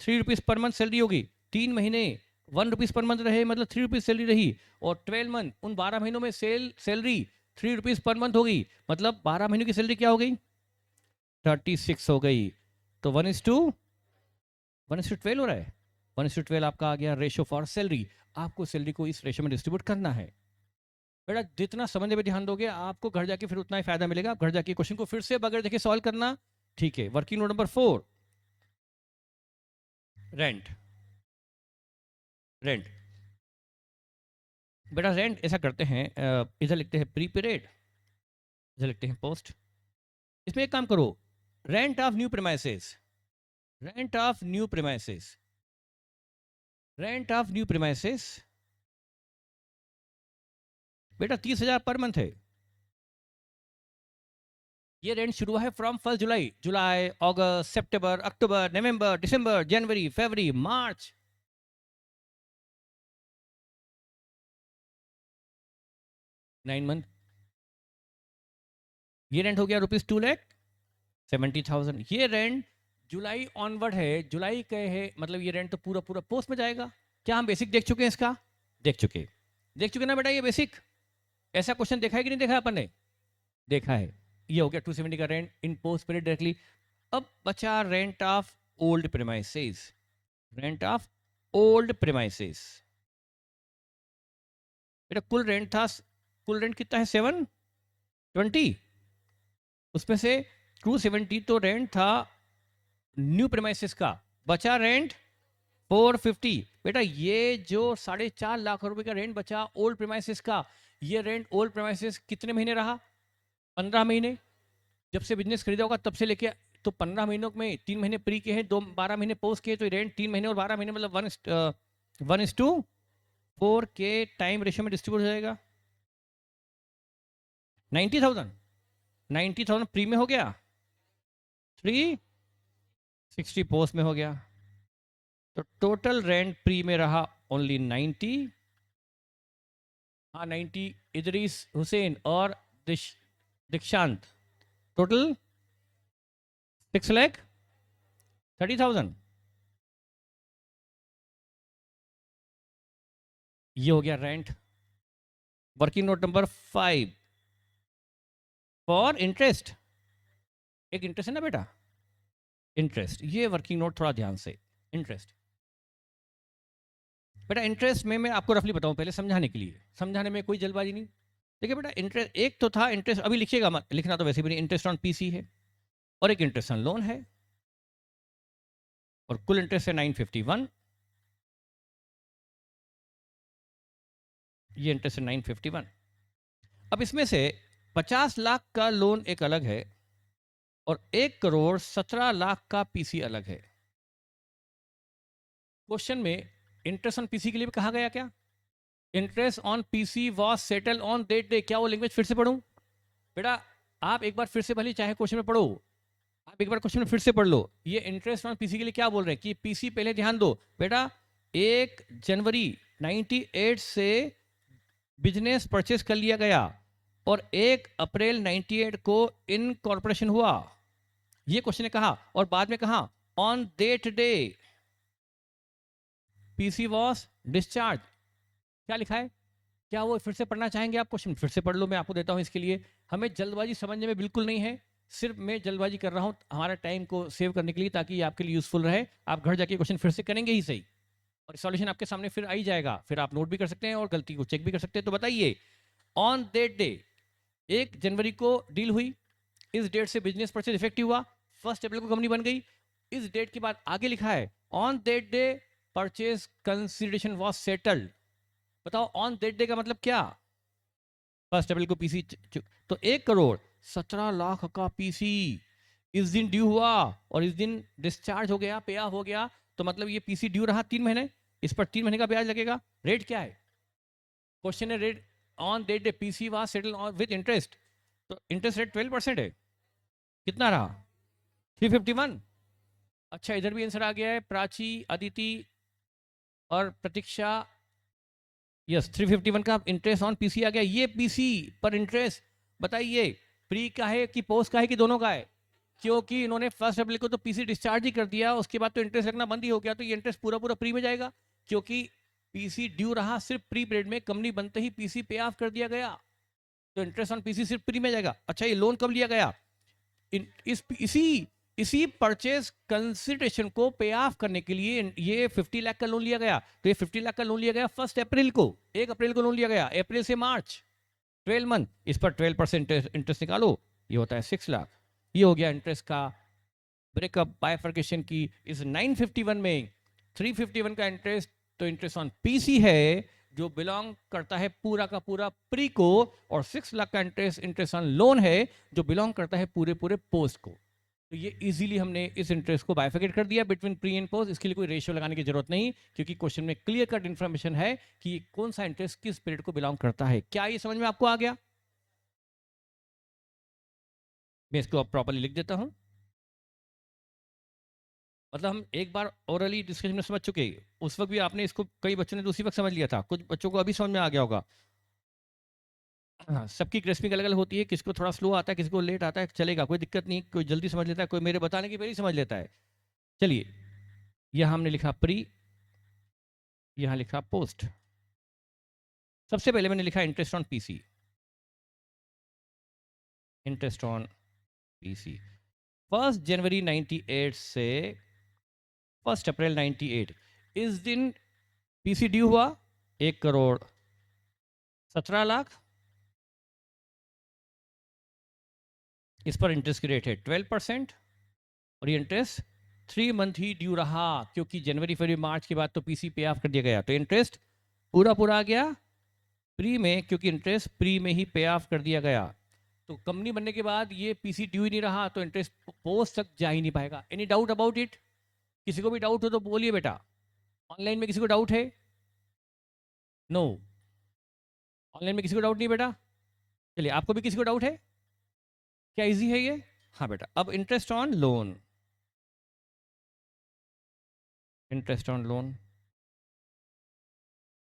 3 रुपीज पर मंथ सैलरी होगी। 3 महीने 1 रुपीज पर मंथ रहे, मतलब 3 रुपीज सैलरी रही, और 12 मंथ उन 12 महीनों में सैलरी ₹3 पर मंथ हो गई, मतलब 12 महीने की सैलरी क्या हो गई? 36 हो गई। तो 1:12 हो रहा है। 1:12 आपका आ गया रेशो फॉर सैलरी। आपको सैलरी को इस रेशो में डिस्ट्रीब्यूट करना है। बेटा जितना समझने में ध्यान दोगे आपको घर जाके फिर उतना ही फायदा मिलेगा। आप घर जाके क्वेश्चन को फिर से बगैर देखे सॉल्व करना। ठीक है, working note number 4, rent. Rent बेटा रेंट ऐसा करते हैं, इधर लिखते हैं प्री पीरियड, इधर लिखते हैं पोस्ट। इसमें एक काम करो, rent of new premises, rent of new premises, rent of new premises बेटा 30,000 पर मंथ है। ये रेंट शुरू है from 1 July, July, August, September, October, November, December, January, February, March, 9 month. ये रेंट हो गया ₹2,70,000। ये रेंट जुलाई ऑनवर्ड है, जुलाई का है, मतलब ये रेंट तो पूरा पूरा पोस्ट में जाएगा। क्या हम बेसिक देख चुके हैं इसका? देख चुके ना बेटा, ये बेसिक। ऐसा क्वेश्चन देखा है कि नहीं देखा अपन ने? देखा है। ये हो गया 270 का रेंट इन पोस्ट पीरियड डायरेक्टली। अब बचा rent of old premises, rent of old premises. बेटा कुल रेंट था, कुल रेंट कितना है? 720। उसमें से 270 तो रेंट था न्यू प्रीमाइसेस का, बचा रेंट 450। बेटा ये जो 4.5 लाख रुपए का रेंट बचा ओल्ड प्रीमाइसेस का, ये रेंट ओल्ड प्रीमाइसेस कितने महीने रहा? 15 महीने। जब से बिजनेस खरीदा होगा तब से लेके, तो 15 महीनों में 3 महीने प्री के हैं, 12 महीने पोस्ट के हैं, तो रेंट 3 महीने और 12 महीने मतलब 1:4 के टाइम रेशियो में डिस्ट्रीब्यूट हो जाएगा। 90,000, 90,000 प्री में हो गया, 360 पोस्ट में हो गया, तो टोटल रेंट प्री में रहा ओनली 90। हाँ 90, इदरीस हुसैन और दीक्षांत, टोटल 6,30,000। ये हो गया rent. Working note number 5 for interest. एक इंटरेस्ट है ना बेटा, इंटरेस्ट। ये वर्किंग नोट थोड़ा ध्यान से, इंटरेस्ट। बेटा इंटरेस्ट में मैं आपको रफली बताऊं पहले समझाने के लिए, समझाने में कोई जल्दबाजी नहीं। देखिए बेटा इंटरेस्ट एक तो था, इंटरेस्ट अभी लिखिएगा मत, लिखना तो वैसे भी नहीं, इंटरेस्ट ऑन पीसी है, और एक इंटरेस्ट ऑन लोन है, और कुल इंटरेस्ट है 951। ये इंटरेस्ट है 951। अब इसमें से 50 लाख का लोन एक अलग है, और 1,17,00,000 का पीसी अलग है। क्वेश्चन में इंटरेस्ट ऑन पीसी के लिए भी कहा गया क्या? Interest on PC was settle on date day. क्या वो लैंग्वेज फिर से पढ़ूं? बेटा आप एक बार फिर से भले चाहे क्वेश्चन में पढ़ो, आप एक बार क्वेश्चन में फिर से पढ़ लो। ये इंटरेस्ट ऑन पीसी के लिए क्या बोल रहे हैं कि पीसी, पहले ध्यान दो बेटा, 1 जनवरी 98 से बिजनेस परचेस कर लिया गया, और 1 अप्रैल 98 को इनकॉर्पोरेशन हुआ। ये क्वेश्चन ने कहा, और बाद में कहा on date day PC was discharge. क्या लिखा है? क्या वो फिर से पढ़ना चाहेंगे आप? क्वेश्चन फिर से पढ़ लो, मैं आपको देता हूं। इसके लिए हमें जल्दबाजी समझने में बिल्कुल नहीं है, सिर्फ मैं जल्दबाजी कर रहा हूं हमारा टाइम को सेव करने के लिए, ताकि ये आपके लिए यूजफुल रहे। आप घर जाके क्वेश्चन फिर से करेंगे ही सही, और सॉल्यूशन आपके सामने फिर आ ही जाएगा, फिर आप नोट भी कर सकते हैं और गलती को चेक भी कर सकते हैं। तो बताइए, ऑन डेट डे 1 जनवरी को डील हुई, इस डेट से बिजनेस परचेज इफेक्टिव हुआ, 1 अप्रैल को कंपनी बन गई। इस डेट के बाद आगे लिखा है on date day purchase consideration was settled. बताओ ऑन डेट डे का मतलब क्या? 1 अप्रैल को पीसी, तो 1,17,00,000 का पीसी इस दिन ड्यू हुआ, और इस दिन डिस्चार्ज हो गया, पे ऑफ हो गया, तो मतलब ये पीसी ड्यू रहा 3 महीने, इस पर 3 महीने का ब्याज लगेगा। रेट क्या है? क्वेश्चन है rate on date day PC was settle with interest, तो इंटरेस्ट रेट 12% है। कितना रहा? 351। अच्छा इधर भी आंसर आ गया है, प्राची, अदिति और प्रतीक्षा। यस 351 का इंटरेस्ट ऑन पीसी आ गया। ये पीसी पर इंटरेस्ट बताइए प्री का है कि पोस्ट का है कि दोनों का है? क्योंकि इन्होंने 1 अप्रैल को तो पीसी डिस्चार्ज ही कर दिया, उसके बाद तो इंटरेस्ट लगना बंद ही हो गया, तो ये इंटरेस्ट पूरा पूरा प्री में जाएगा, क्योंकि पीसी ड्यू रहा सिर्फ प्री पीरियड में, कंपनी बनते ही पीसी पे ऑफ कर दिया गया। तो इंटरेस्ट ऑन पीसी सिर्फ प्री में जाएगा। अच्छा, ये लोन कब लिया गया? इसी परचेज कंसिडरेशन को पे ऑफ करने के लिए ये 50 लाख का लोन लिया गया। तो ये 50 लाख का लोन लिया गया 1 अप्रैल को, 1 अप्रैल को लोन लिया गया, अप्रैल से मार्च 12 मंथ। इस पर 12% इंटरेस्ट निकालो, ये होता है 6 लाख। ये हो गया इंटरेस्ट का ब्रेकअप बाइफर्केशन की इस 951 में। 351 का इंटरेस्ट तो इंटरेस्ट ऑन पीसी है जो बिलोंग करता है पूरा का पूरा प्री को, और 6 लाख का इंटरेस्ट इंटरेस्ट ऑन लोन है जो बिलोंग करता है पूरे पूरे पोस्ट को। तो ये इजीली हमने इस इंटरेस्ट को बाइफिकेट कर दिया बिटवीन प्री एंड पोस्ट। इसके लिए कोई रेशियो लगाने की जरूरत नहीं, क्योंकि क्वेश्चन में क्लियर कट इन्फॉर्मेशन है कि कौन सा इंटरेस्ट किस पीरियड को बिलोंग करता है। क्या ये समझ में आपको आ गया? मैं इसको अब प्रॉपर्ली लिख देता हूं। मतलब हम एक बार ओरली डिस्कशन में समझ चुके, उस वक्त भी आपने इसको, कई बच्चों ने तो उसी वक्त समझ लिया था, कुछ बच्चों को अभी समझ में आ गया होगा। हाँ, सबकी ग्रेस्पिंग अलग अलग होती है, किसी को थोड़ा स्लो आता है, किसी को लेट आता है, चलेगा, कोई दिक्कत नहीं। कोई जल्दी समझ लेता है, कोई मेरे बताने की पहले ही समझ लेता है। चलिए, यह हमने लिखा प्री, यहां लिखा पोस्ट। सबसे पहले मैंने लिखा interest on PC, interest on PC 1 January 98 से 1 अप्रैल 98, इस दिन पीसी ड्यू हुआ 1 करोड़ 17 लाख। इस पर इंटरेस्ट की रेट है 12%, और ये इंटरेस्ट 3 मंथ ही ड्यू रहा, क्योंकि जनवरी फरवरी मार्च के बाद तो पीसी पे ऑफ कर दिया गया, तो इंटरेस्ट पूरा पूरा आ गया प्री में, क्योंकि इंटरेस्ट प्री में ही पे ऑफ कर दिया गया। तो कंपनी बनने के बाद ये पीसी ड्यू ही नहीं रहा, तो इंटरेस्ट पोस्ट तक जा ही नहीं पाएगा। Any doubt about it? किसी को भी डाउट हो तो बोलिए बेटा। ऑनलाइन में किसी को डाउट है? नो, ऑनलाइन में किसी को डाउट नहीं बेटा? चलिए, आपको भी किसी को डाउट है? क्या इजी है ये? हाँ बेटा, अब interest on loan, interest on loan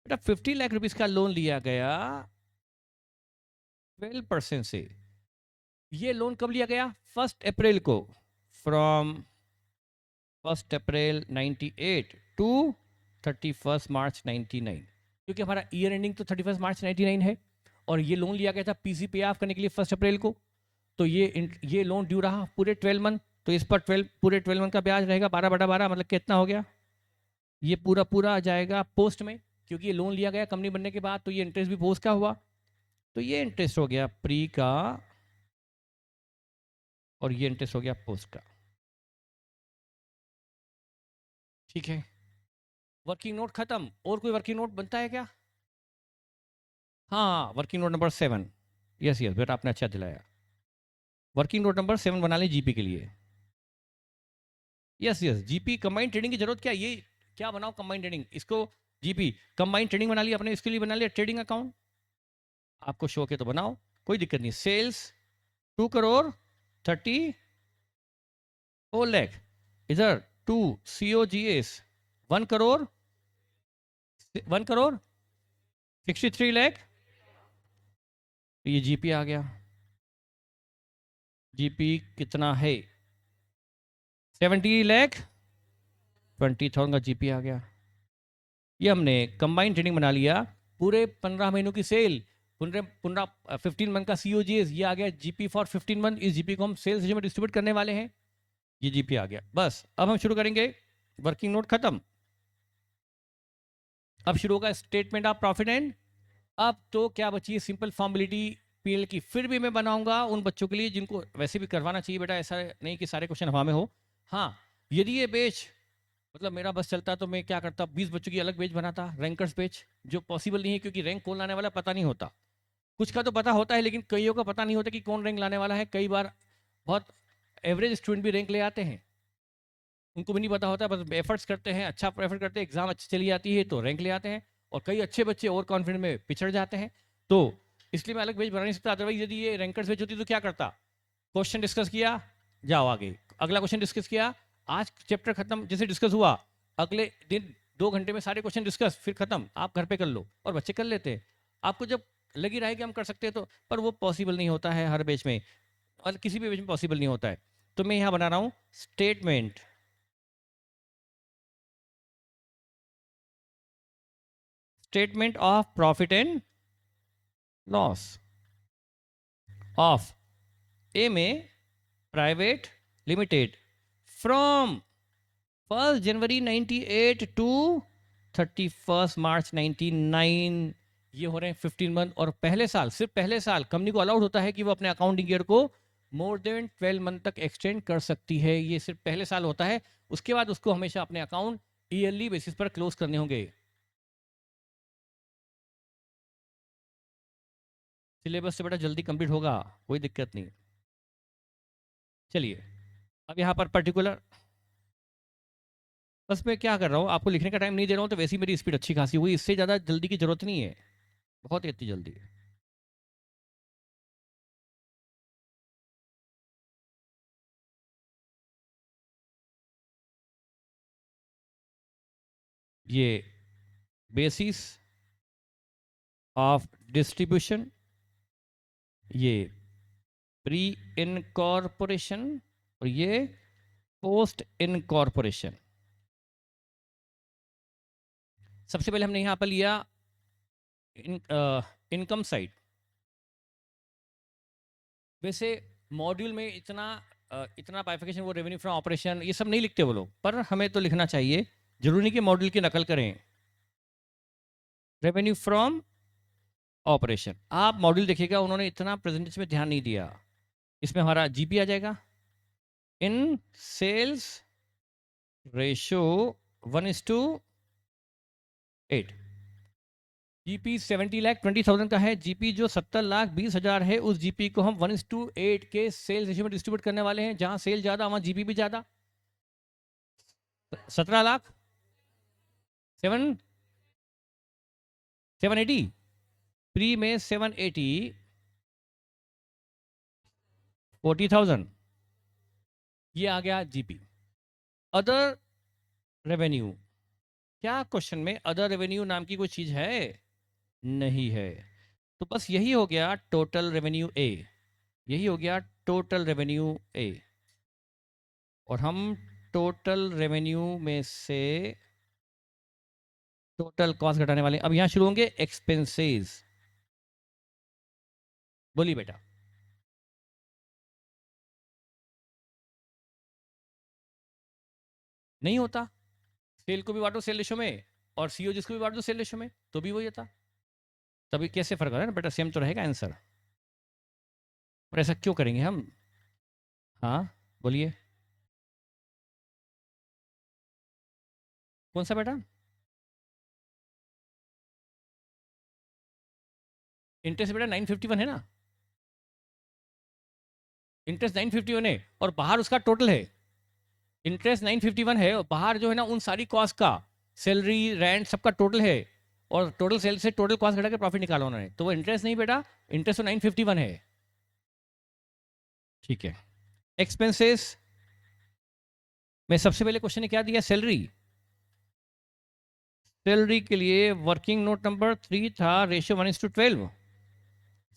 बेटा 50 लाख रुपीज का लोन लिया गया 12% से। ये लोन कब लिया गया? 1 अप्रैल को, फ्रॉम 1 अप्रैल 98 टू 31 मार्च 99, क्योंकि हमारा ईयर एंडिंग तो 31 मार्च 99 है, और ये लोन लिया गया था पीसी पे ऑफ करने के लिए 1 अप्रैल को। तो ये लोन ड्यू रहा पूरे 12 मंथ, तो इस पर 12 पूरे 12 मंथ का ब्याज रहेगा 12/12, मतलब कितना हो गया? ये पूरा पूरा आ जाएगा पोस्ट में, क्योंकि ये लोन लिया गया कंपनी बनने के बाद, तो ये इंटरेस्ट भी पोस्ट का हुआ। तो ये इंटरेस्ट हो गया प्री का, और ये इंटरेस्ट हो गया पोस्ट का। ठीक है, वर्किंग नोट खत्म। और कोई वर्किंग नोट बनता है क्या? हाँ, working note number 7। Yes yes बेटा, आपने अच्छा दिलाया। वर्किंग नोट नंबर 7 बना लें जीपी के लिए। Yes yes, GP combined trading की जरूरत क्या? ये क्या बनाओ कंबाइंड ट्रेडिंग, इसको जीपी कंबाइंड ट्रेडिंग बना लिया अपने, इसके लिए बना लिया ट्रेडिंग अकाउंट। आपको शौक है तो बनाओ, कोई दिक्कत नहीं। सेल्स 2 करोड़ 34 लाख, इधर 2 COGS 1 करोड़ 1 करोड़ 63 लाख। ये जीपी आ गया। जीपी कितना है? 70 लाख 20,000 का जीपी आ गया। ये हमने कंबाइंड ट्रेडिंग बना लिया। पूरे 15 महीनों की सेल, पूरे 15 मंथ का COGS, ये आ गया जीपी फॉर 15 मंथ। इस जीपी को हम सेल्स में डिस्ट्रीब्यूट करने वाले हैं। ये जीपी आ गया। बस अब हम शुरू करेंगे। वर्किंग नोट खत्म, अब शुरू होगा स्टेटमेंट ऑफ प्रॉफिट एंड। अब तो क्या बची है? सिंपल फॉर्मेलिटी पीएल की। फिर भी मैं बनाऊंगा उन बच्चों के लिए जिनको वैसे भी करवाना चाहिए बेटा, ऐसा नहीं कि सारे क्वेश्चन हवा में हो। हाँ, यदि ये बेच, मतलब मेरा बस चलता तो मैं क्या करता, 20 बच्चों की अलग पेज बनाता, रैंकर्स पेज, जो पॉसिबल नहीं है, क्योंकि रैंक कौन लाने वाला पता नहीं होता। कुछ का तो पता होता है, लेकिन कईयों का पता नहीं होता कि कौन रैंक लाने वाला है। कई बार बहुत एवरेज स्टूडेंट भी रैंक ले आते हैं, उनको भी नहीं पता होता, बस एफर्ट्स करते हैं, अच्छा एफर्ट करते हैं, एग्जाम अच्छी चली जाती है तो रैंक ले आते हैं। और कई अच्छे बच्चे ओवर कॉन्फिडेंस में पिछड़ जाते हैं। तो इसलिए मैं अलग पेज बना नहीं सकता। अदरवाइज यदि ये रैंकर्स पेज होती तो क्या करता, क्वेश्चन डिस्कस किया, जाओ आगे, अगला क्वेश्चन डिस्कस किया, आज चैप्टर खत्म, जैसे डिस्कस हुआ, अगले दिन 2 घंटे में सारे क्वेश्चन डिस्कस, फिर खत्म, आप घर पे कर लो। और बच्चे कर लेते हैं। आपको जब लगी रहा है कि हम कर सकते हैं तो, पर वो पॉसिबल नहीं होता है हर बैच में, और किसी भी बैच में पॉसिबल नहीं होता है। तो मैं यहाँ बना रहा हूँ statement, statement of profit and loss. Of A में private limited from 1 January 98 to 31 March 99, ये हो रहे हैं 15 मंथ। और पहले साल, सिर्फ पहले साल कंपनी को अलाउड होता है कि वो अपने अकाउंटिंग ईयर को मोर देन 12 मंथ तक एक्सटेंड कर सकती है। ये सिर्फ पहले साल होता है, उसके बाद उसको हमेशा अपने अकाउंट ईयरली बेसिस पर क्लोज करने होंगे। सिलेबस से बेटा जल्दी कंप्लीट होगा, कोई दिक्कत नहीं। चलिए अब यहाँ पर पर्टिकुलर, बस मैं क्या कर रहा हूँ, आपको लिखने का टाइम नहीं दे रहा हूँ, तो वैसे ही मेरी स्पीड अच्छी खासी हुई, इससे ज़्यादा जल्दी की जरूरत नहीं है, बहुत ही इतनी जल्दी है। ये बेसिस ऑफ डिस्ट्रीब्यूशन, ये प्री इनकॉर्पोरेशन, और ये पोस्ट इनकॉर्पोरेशन। सबसे पहले हमने यहां पर लिया इनकम साइड। वैसे मॉड्यूल में इतना बाइफिकेशन, वो रेवेन्यू फ्रॉम ऑपरेशन ये सब नहीं लिखते वो लोग, पर हमें तो लिखना चाहिए, जरूरी नहीं कि मॉड्यूल की नकल करें। रेवेन्यू फ्रॉम ऑपरेशन, आप मॉड्यूल देखिएगा, उन्होंने इतना प्रेजेंटेशन में ध्यान नहीं दिया। इसमें हमारा जीपी आ जाएगा, इन सेल्स रेशो 1:8। जीपी 70,20,000 का है, जीपी जो 70,20,000 है, उस जीपी को हम 1:8 के सेल्स रेशियो में डिस्ट्रीब्यूट करने वाले हैं। जहां सेल ज्यादा वहां जीपी भी ज्यादा। 17 लाख, 780, प्री में 780, 40,000, ये आ गया जीपी। अदर रेवेन्यू, क्या क्वेश्चन में अदर रेवेन्यू नाम की कोई चीज है? नहीं है। तो बस यही हो गया टोटल रेवेन्यू ए, यही हो गया टोटल रेवेन्यू ए। और हम टोटल रेवेन्यू में से टोटल कॉस्ट घटाने वाले। अब यहां शुरू होंगे एक्सपेंसेस। बोलिए बेटा। नहीं होता, सेल को भी बांटो सेल रेशो में, और सीओ जिसको भी बांट दो सेल रेशो में, तो भी वही होता। तभी कैसे फर्क हो रहा है ना बेटा, सेम तो रहेगा आंसर। पर ऐसा क्यों करेंगे हम? हाँ बोलिए। कौन सा बेटा? इंटरेस्ट बेटा 951 है ना, इंटरेस्ट 951 है, और बाहर उसका टोटल है। इंटरेस्ट 951 है, और बाहर जो है ना उन सारी कॉस्ट का, सैलरी रेंट सबका टोटल है, और टोटल सेल से टोटल कॉस्ट घटा के प्रॉफिट निकाला उन्होंने, तो वो इंटरेस्ट नहीं बेटा, इंटरेस्ट तो 951 है। ठीक है। एक्सपेंसेस में सबसे पहले क्वेश्चन ने क्या दिया? सैलरी। सैलरी के लिए वर्किंग नोट नंबर 3 था, रेशियो 1:12।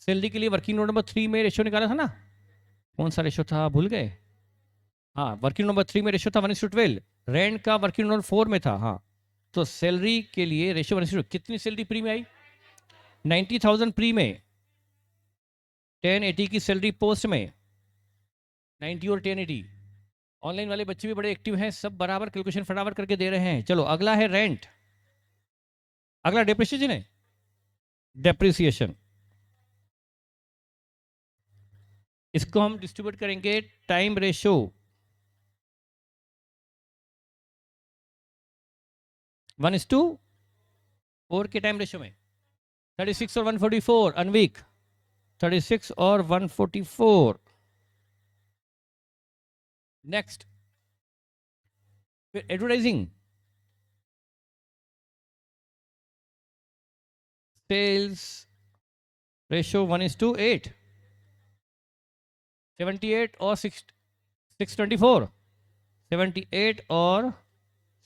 सैलरी के लिए वर्किंग नोट नंबर 3 में रेशियो निकाला था ना, कौन सा रेशियो था भूल गए? हाँ, वर्किंग नंबर 3 में रेशियो था 1:12। रेंट का वर्किंग नंबर 4 में था। हाँ, तो सैलरी के लिए रेशियो 1:12। कितनी सैलरी प्री में आई? 90,000 प्री में, 1080 की सैलरी पोस्ट में, 90 और 1080। ऑनलाइन वाले बच्चे भी बड़े एक्टिव हैं, सब बराबर कैलकुलेशन फटाफट करके दे रहे हैं। चलो अगला है रेंट, अगला डेप्रिसिएशन है। डेप्रिसिएशन, इसको हम डिस्ट्रीब्यूट करेंगे टाइम रेशो 1:4 के टाइम रेशो में। 36 और 144 अनवीक, 36 और 144। नेक्स्ट, फिर एडवर्टाइजिंग, सेल्स रेशो 1:8, 78 और 624, 78 और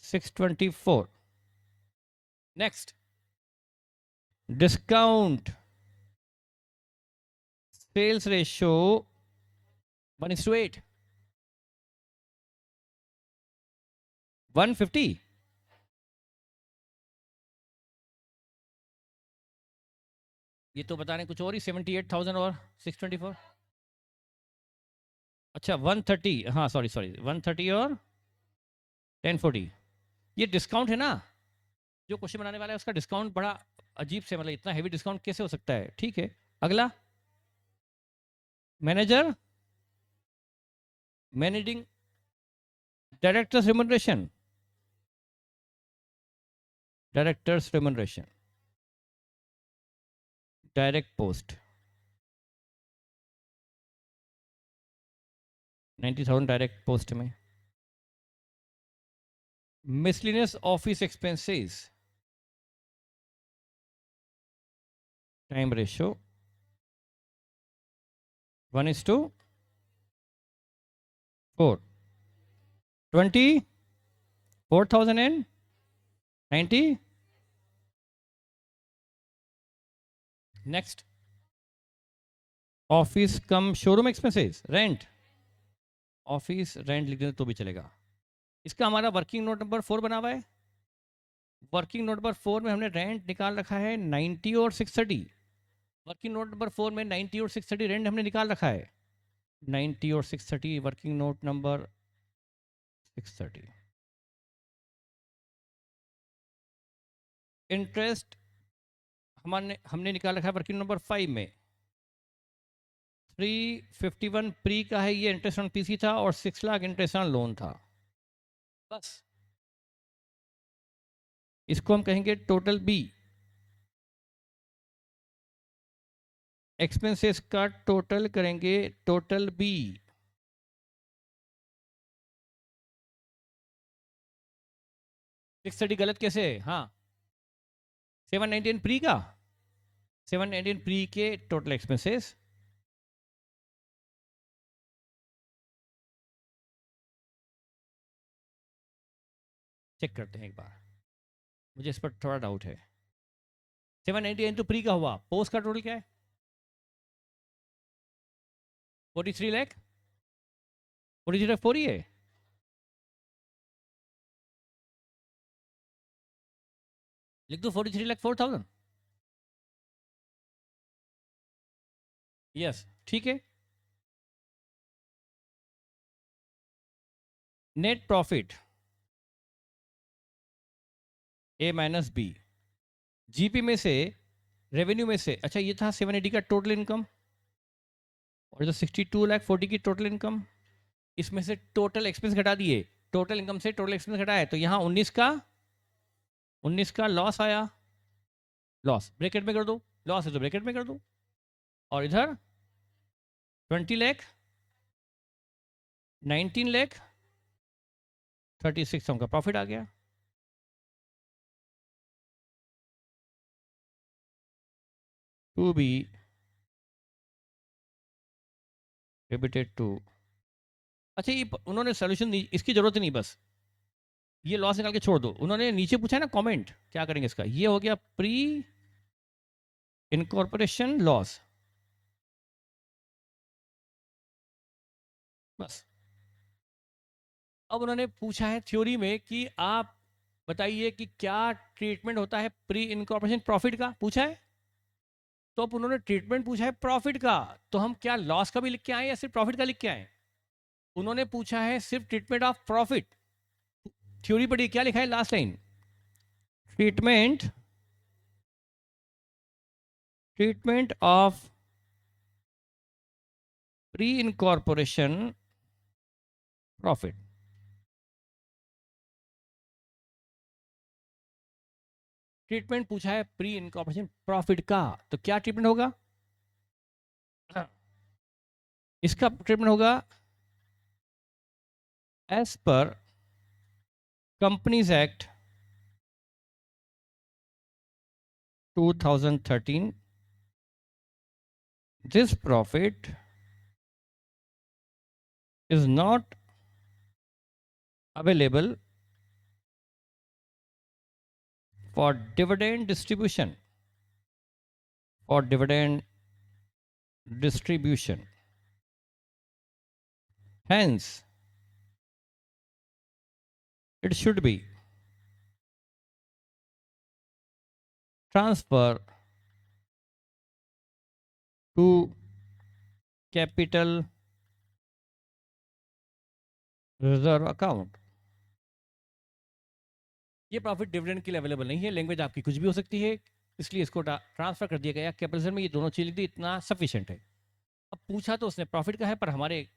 624। नेक्स्ट, डिस्काउंट, सेल्स रेशो 1:8, 150, ये तो बता रहे कुछ और ही, 78,000 और 624। अच्छा 130, हाँ सॉरी सॉरी 130 और 1040, ये डिस्काउंट है ना। जो क्वेश्चन बनाने वाला है उसका डिस्काउंट बड़ा अजीब से, मतलब इतना हेवी डिस्काउंट कैसे हो सकता है। ठीक है, अगला manager managing directors remuneration, directors remuneration, direct post 90,000 direct post में। Miscellaneous office expenses, time ratio 1:4, 24,090। Next, office cum showroom expenses, rent, office rent लिख दें तो भी चलेगा। इसका हमारा वर्किंग नोट नंबर 4 बना हुआ है। वर्किंग नोट नंबर 4 में हमने रेंट निकाल रखा है 90 और 630। वर्किंग नोट नंबर 4 में 90 और 630 रेंट हमने निकाल रखा है। 90 और 630 वर्किंग नोट नंबर 630। इंटरेस्ट हमने निकाल रखा है वर्किंग नंबर 5 में। 351 प्री का है, ये इंटरेस्ट ऑन पीसी था, और 6 लाख इंटरेस्ट ऑन लोन था। बस इसको हम कहेंगे टोटल बी। एक्सपेंसेस का टोटल करेंगे टोटल बी। 630 गलत कैसे है? हाँ, 719 प्री का, 719 प्री के टोटल एक्सपेंसेस। चेक करते हैं एक बार, मुझे इस पर थोड़ा डाउट है। 790 इंटू प्री का हुआ, पोस्ट का टोटल क्या है? 43 लाख, 43 लाख 4 ही है। लिख दो 43 लाख 4,000। यस ठीक है। नेट प्रॉफिट ए माइनस बी, जीपी में से, रेवेन्यू में से। अच्छा ये था 780 का टोटल इनकम, और जो 62 लाख 40 की टोटल इनकम, इसमें से टोटल एक्सपेंस घटा दिए। टोटल इनकम से टोटल एक्सपेंस घटाए तो यहाँ 19 का लॉस आया। लॉस ब्रैकेट में कर दो, लॉस है तो ब्रैकेट में कर दो। और इधर 20 लाख, 19 लाख 36 का प्रॉफिट आ गया। To be debited to. अच्छा ये उन्होंने सोल्यूशन दी, इसकी जरूरत ही नहीं, बस ये लॉस निकाल के छोड़ दो। उन्होंने नीचे पूछा है ना कमेंट, क्या करेंगे इसका? ये हो गया प्री इनकॉर्पोरेशन लॉस, बस। अब उन्होंने पूछा है थ्योरी में कि आप बताइए कि क्या ट्रीटमेंट होता है प्री इनकॉर्पोरेशन प्रॉफिट का, पूछा है। तो अब उन्होंने ट्रीटमेंट पूछा है प्रॉफिट का, तो हम क्या लॉस का भी लिख के आए या सिर्फ प्रॉफिट का लिख के आए? उन्होंने पूछा है सिर्फ ट्रीटमेंट ऑफ प्रॉफिट। थ्योरी पढ़िए, क्या लिखा है last line? Treatment, treatment of pre incorporation profit. Treatment पूछा है प्री इनकॉर्पोरेशन प्रॉफिट का, तो क्या ट्रीटमेंट होगा? इसका ट्रीटमेंट होगा as per companies act 2013, this profit is not available for dividend distribution, for dividend distribution. Hence, it should be transferred to capital reserve account. ये profit dividend के लिए available नहीं है, लैंग्वेज आपकी कुछ भी हो सकती है, इसलिए इसको ट्रांसफर कर दिया गया कैपिटल में। ये दोनों चीज लिख दी, इतना सफिशिएंट है। अब पूछा तो उसने प्रॉफिट का है, पर हमारे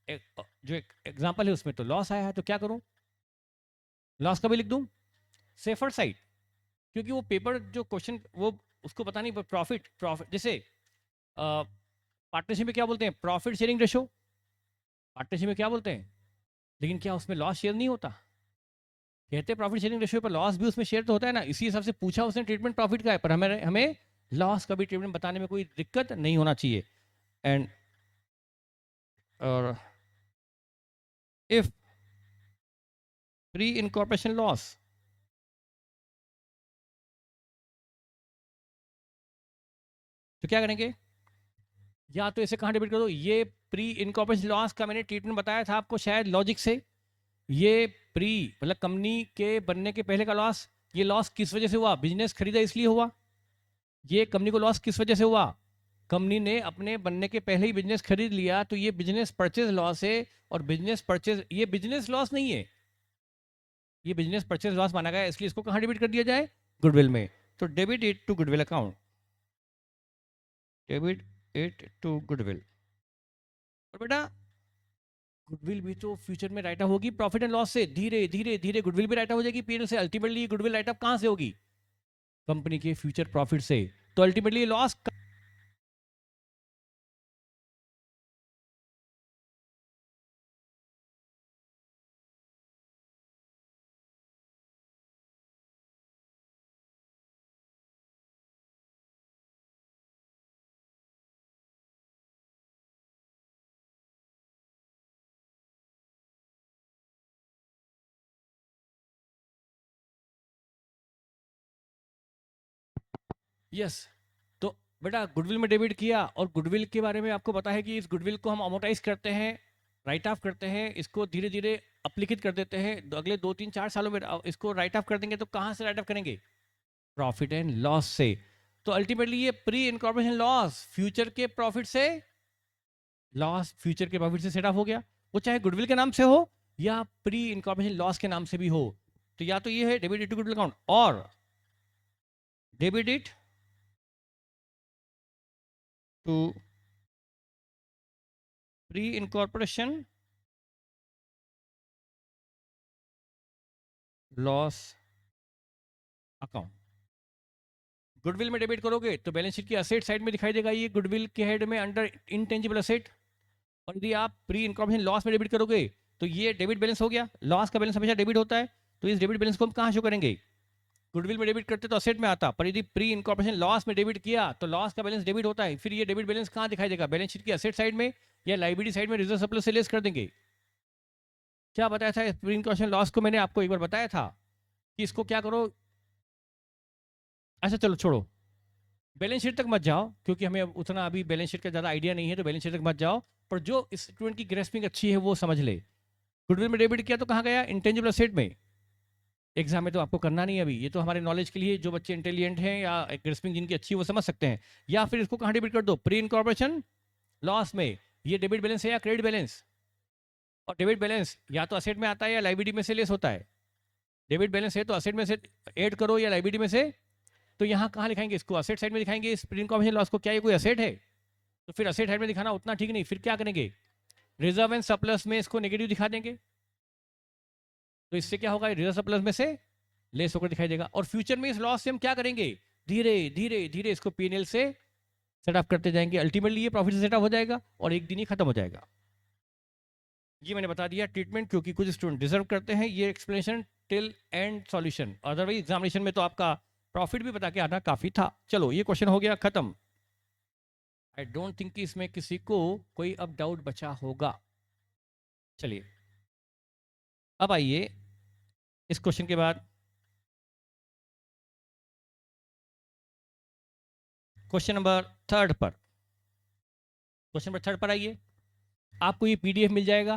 जो एग्जाम्पल है उसमें तो लॉस आया है, तो क्या करूं? लॉस का भी लिख दूं, सेफर साइड, क्योंकि वो पेपर जो क्वेश्चन वो उसको पता नहीं। प्रॉफिट प्रॉफिट जैसे पार्टनरशिप में क्या बोलते हैं? Profit sharing ratio. पार्टनरशिप में क्या बोलते हैं? लेकिन क्या उसमें लॉस शेयर नहीं होता? कहते हैं प्रॉफिट शेयरिंग रेशियो पर लॉस भी उसमें शेयर तो होता है ना। इसी हिसाब से पूछा उसने ट्रीटमेंट प्रॉफिट का है, पर हमें हमें लॉस का भी ट्रीटमेंट बताने में कोई दिक्कत नहीं होना चाहिए। एंड और इफ प्री इनकॉर्पोरेशन लॉस, तो क्या करेंगे? या तो इसे कहाँ डेबिट कर दो, ये प्री इनकॉर्पोरेशन लॉस का मैंने ट्रीटमेंट बताया था आपको शायद लॉजिक से। ये प्री मतलब कंपनी के बनने के पहले का लॉस। ये लॉस किस वजह से हुआ? बिजनेस खरीदा इसलिए हुआ। ये कंपनी को लॉस किस वजह से हुआ? कंपनी ने अपने बनने के पहले ही बिजनेस खरीद लिया, तो ये बिजनेस परचेज लॉस है। और बिजनेस परचेज, ये बिजनेस लॉस नहीं है, ये बिजनेस परचेज लॉस माना गया, इसलिए इसको कहां डेबिट कर दिया जाए? गुडविल में। तो debit it to goodwill account, debit it to goodwill. और बेटा गुडविल भी तो फ्यूचर में राइट ऑफ होगी प्रॉफिट एंड लॉस से, धीरे धीरे धीरे गुडविल भी राइट ऑफ हो जाएगी पीएनएल से। अल्टीमेटली गुडविल राइट ऑफ कहां से होगी? कंपनी के फ्यूचर प्रॉफिट से। तो अल्टीमेटली लॉस। यस, तो बेटा गुडविल में डेबिट किया, और गुडविल के बारे में आपको पता है कि इस गुडविल को हम अमोटाइज करते हैं, राइट ऑफ करते हैं, इसको धीरे धीरे अप्लिकेट कर देते हैं। अगले 2 3 4 सालों में इसको राइट ऑफ कर देंगे। तो कहाँ से राइट ऑफ करेंगे? प्रॉफिट एंड लॉस से। तो अल्टीमेटली ये प्री इनकॉर्पोरेशन लॉस फ्यूचर के प्रॉफिट से, लॉस फ्यूचर के प्रॉफिट से सेट ऑफ हो गया। वो चाहे गुडविल के नाम से हो या प्री इनकॉर्पोरेशन लॉस के नाम से भी हो। तो या तो ये है debit it to goodwill account, और debit it to pre incorporation loss account. Goodwill में डेबिट करोगे तो बैलेंस शीट की असेट साइड में दिखाई देगा, ये गुडविल के हेड में अंडर इनटेंजिबल असेट। और यदि आप प्री इनकॉर्पोरेशन लॉस में डेबिट करोगे तो ये डेबिट बैलेंस हो गया। लॉस का बैलेंस हमेशा डेबिट होता है, तो इस डेबिट बैलेंस को हम कहाँ शो करेंगे? गुडविल में डेबिट करते तो असेट में आता, पर यदि प्री इनकॉर्पोरेशन लॉस में डेबिट किया तो लॉस का बैलेंस डेबिट होता है। फिर ये डेबिट बैलेंस कहाँ दिखाई देगा? बैलेंस शीट की असेट साइड में या लाइबिलिटी साइड में रिजर्व सरप्लस से लेस कर देंगे। क्या बताया था प्री इनकॉर्पोरेशन लॉस को? मैंने आपको एक बार बताया था कि इसको क्या करो। अच्छा चलो छोड़ो, बैलेंस शीट तक मत जाओ, क्योंकि हमें उतना अभी बैलेंस शीट का ज़्यादा आइडिया नहीं है, तो बैलेंस शीट तक मत जाओ। पर जो स्टूडेंट की ग्रेस्पिंग अच्छी है वो समझ ले। गुडविल में डेबिट किया तो कहाँ गया? इंटेंजिबल असेट में। एग्जाम में तो आपको करना नहीं है अभी, ये तो हमारे नॉलेज के लिए, जो बच्चे इंटेलिजेंट हैं या ग्रेस्पिंग जिनकी अच्छी है वो समझ सकते हैं। या फिर इसको कहाँ डेबिट कर दो? प्री इनकॉर्पोरेशन लॉस में। ये डेबिट बैलेंस है या क्रेडिट बैलेंस? और डेबिट बैलेंस या तो असेट में आता है या लाइबिलिटी में से लेस होता है। डेबिट बैलेंस है तो असेट में से ऐड करो या लाइबिलिटी में से। तो यहाँ कहाँ लिखाएंगे इसको? असेट साइड में दिखाएंगे इस प्री इनकॉर्पोरेशन लॉस को। क्या ये कोई असेट है? तो फिर असेट साइड में दिखाना उतना ठीक नहीं, फिर क्या करेंगे? रिजर्व एंड सरप्लस में इसको नेगेटिव दिखा देंगे। तो इससे क्या होगा? रिजर्व सरप्लस में से लेस होकर दिखाई देगा। और फ्यूचर में इस लॉस से हम क्या करेंगे? धीरे धीरे धीरे इसको पीएनएल से सेट अप करते जाएंगे। अल्टीमेटली ये प्रॉफिट से सेट अप हो जाएगा और एक दिन ही खत्म हो जाएगा। ये मैंने बता दिया ट्रीटमेंट, क्योंकि कुछ स्टूडेंट डिजर्व करते हैं ये explanation till and solution. Otherwise examination में तो आपका प्रॉफिट भी बता के आना काफी था। चलो ये क्वेश्चन हो गया खत्म। आई डोंट थिंक कि इसमें किसी को कोई अब डाउट बचा होगा। चलिए अब आइए इस क्वेश्चन के बाद क्वेश्चन नंबर 3 पर। क्वेश्चन नंबर 3 पर आइए। आपको ये पीडीएफ मिल जाएगा।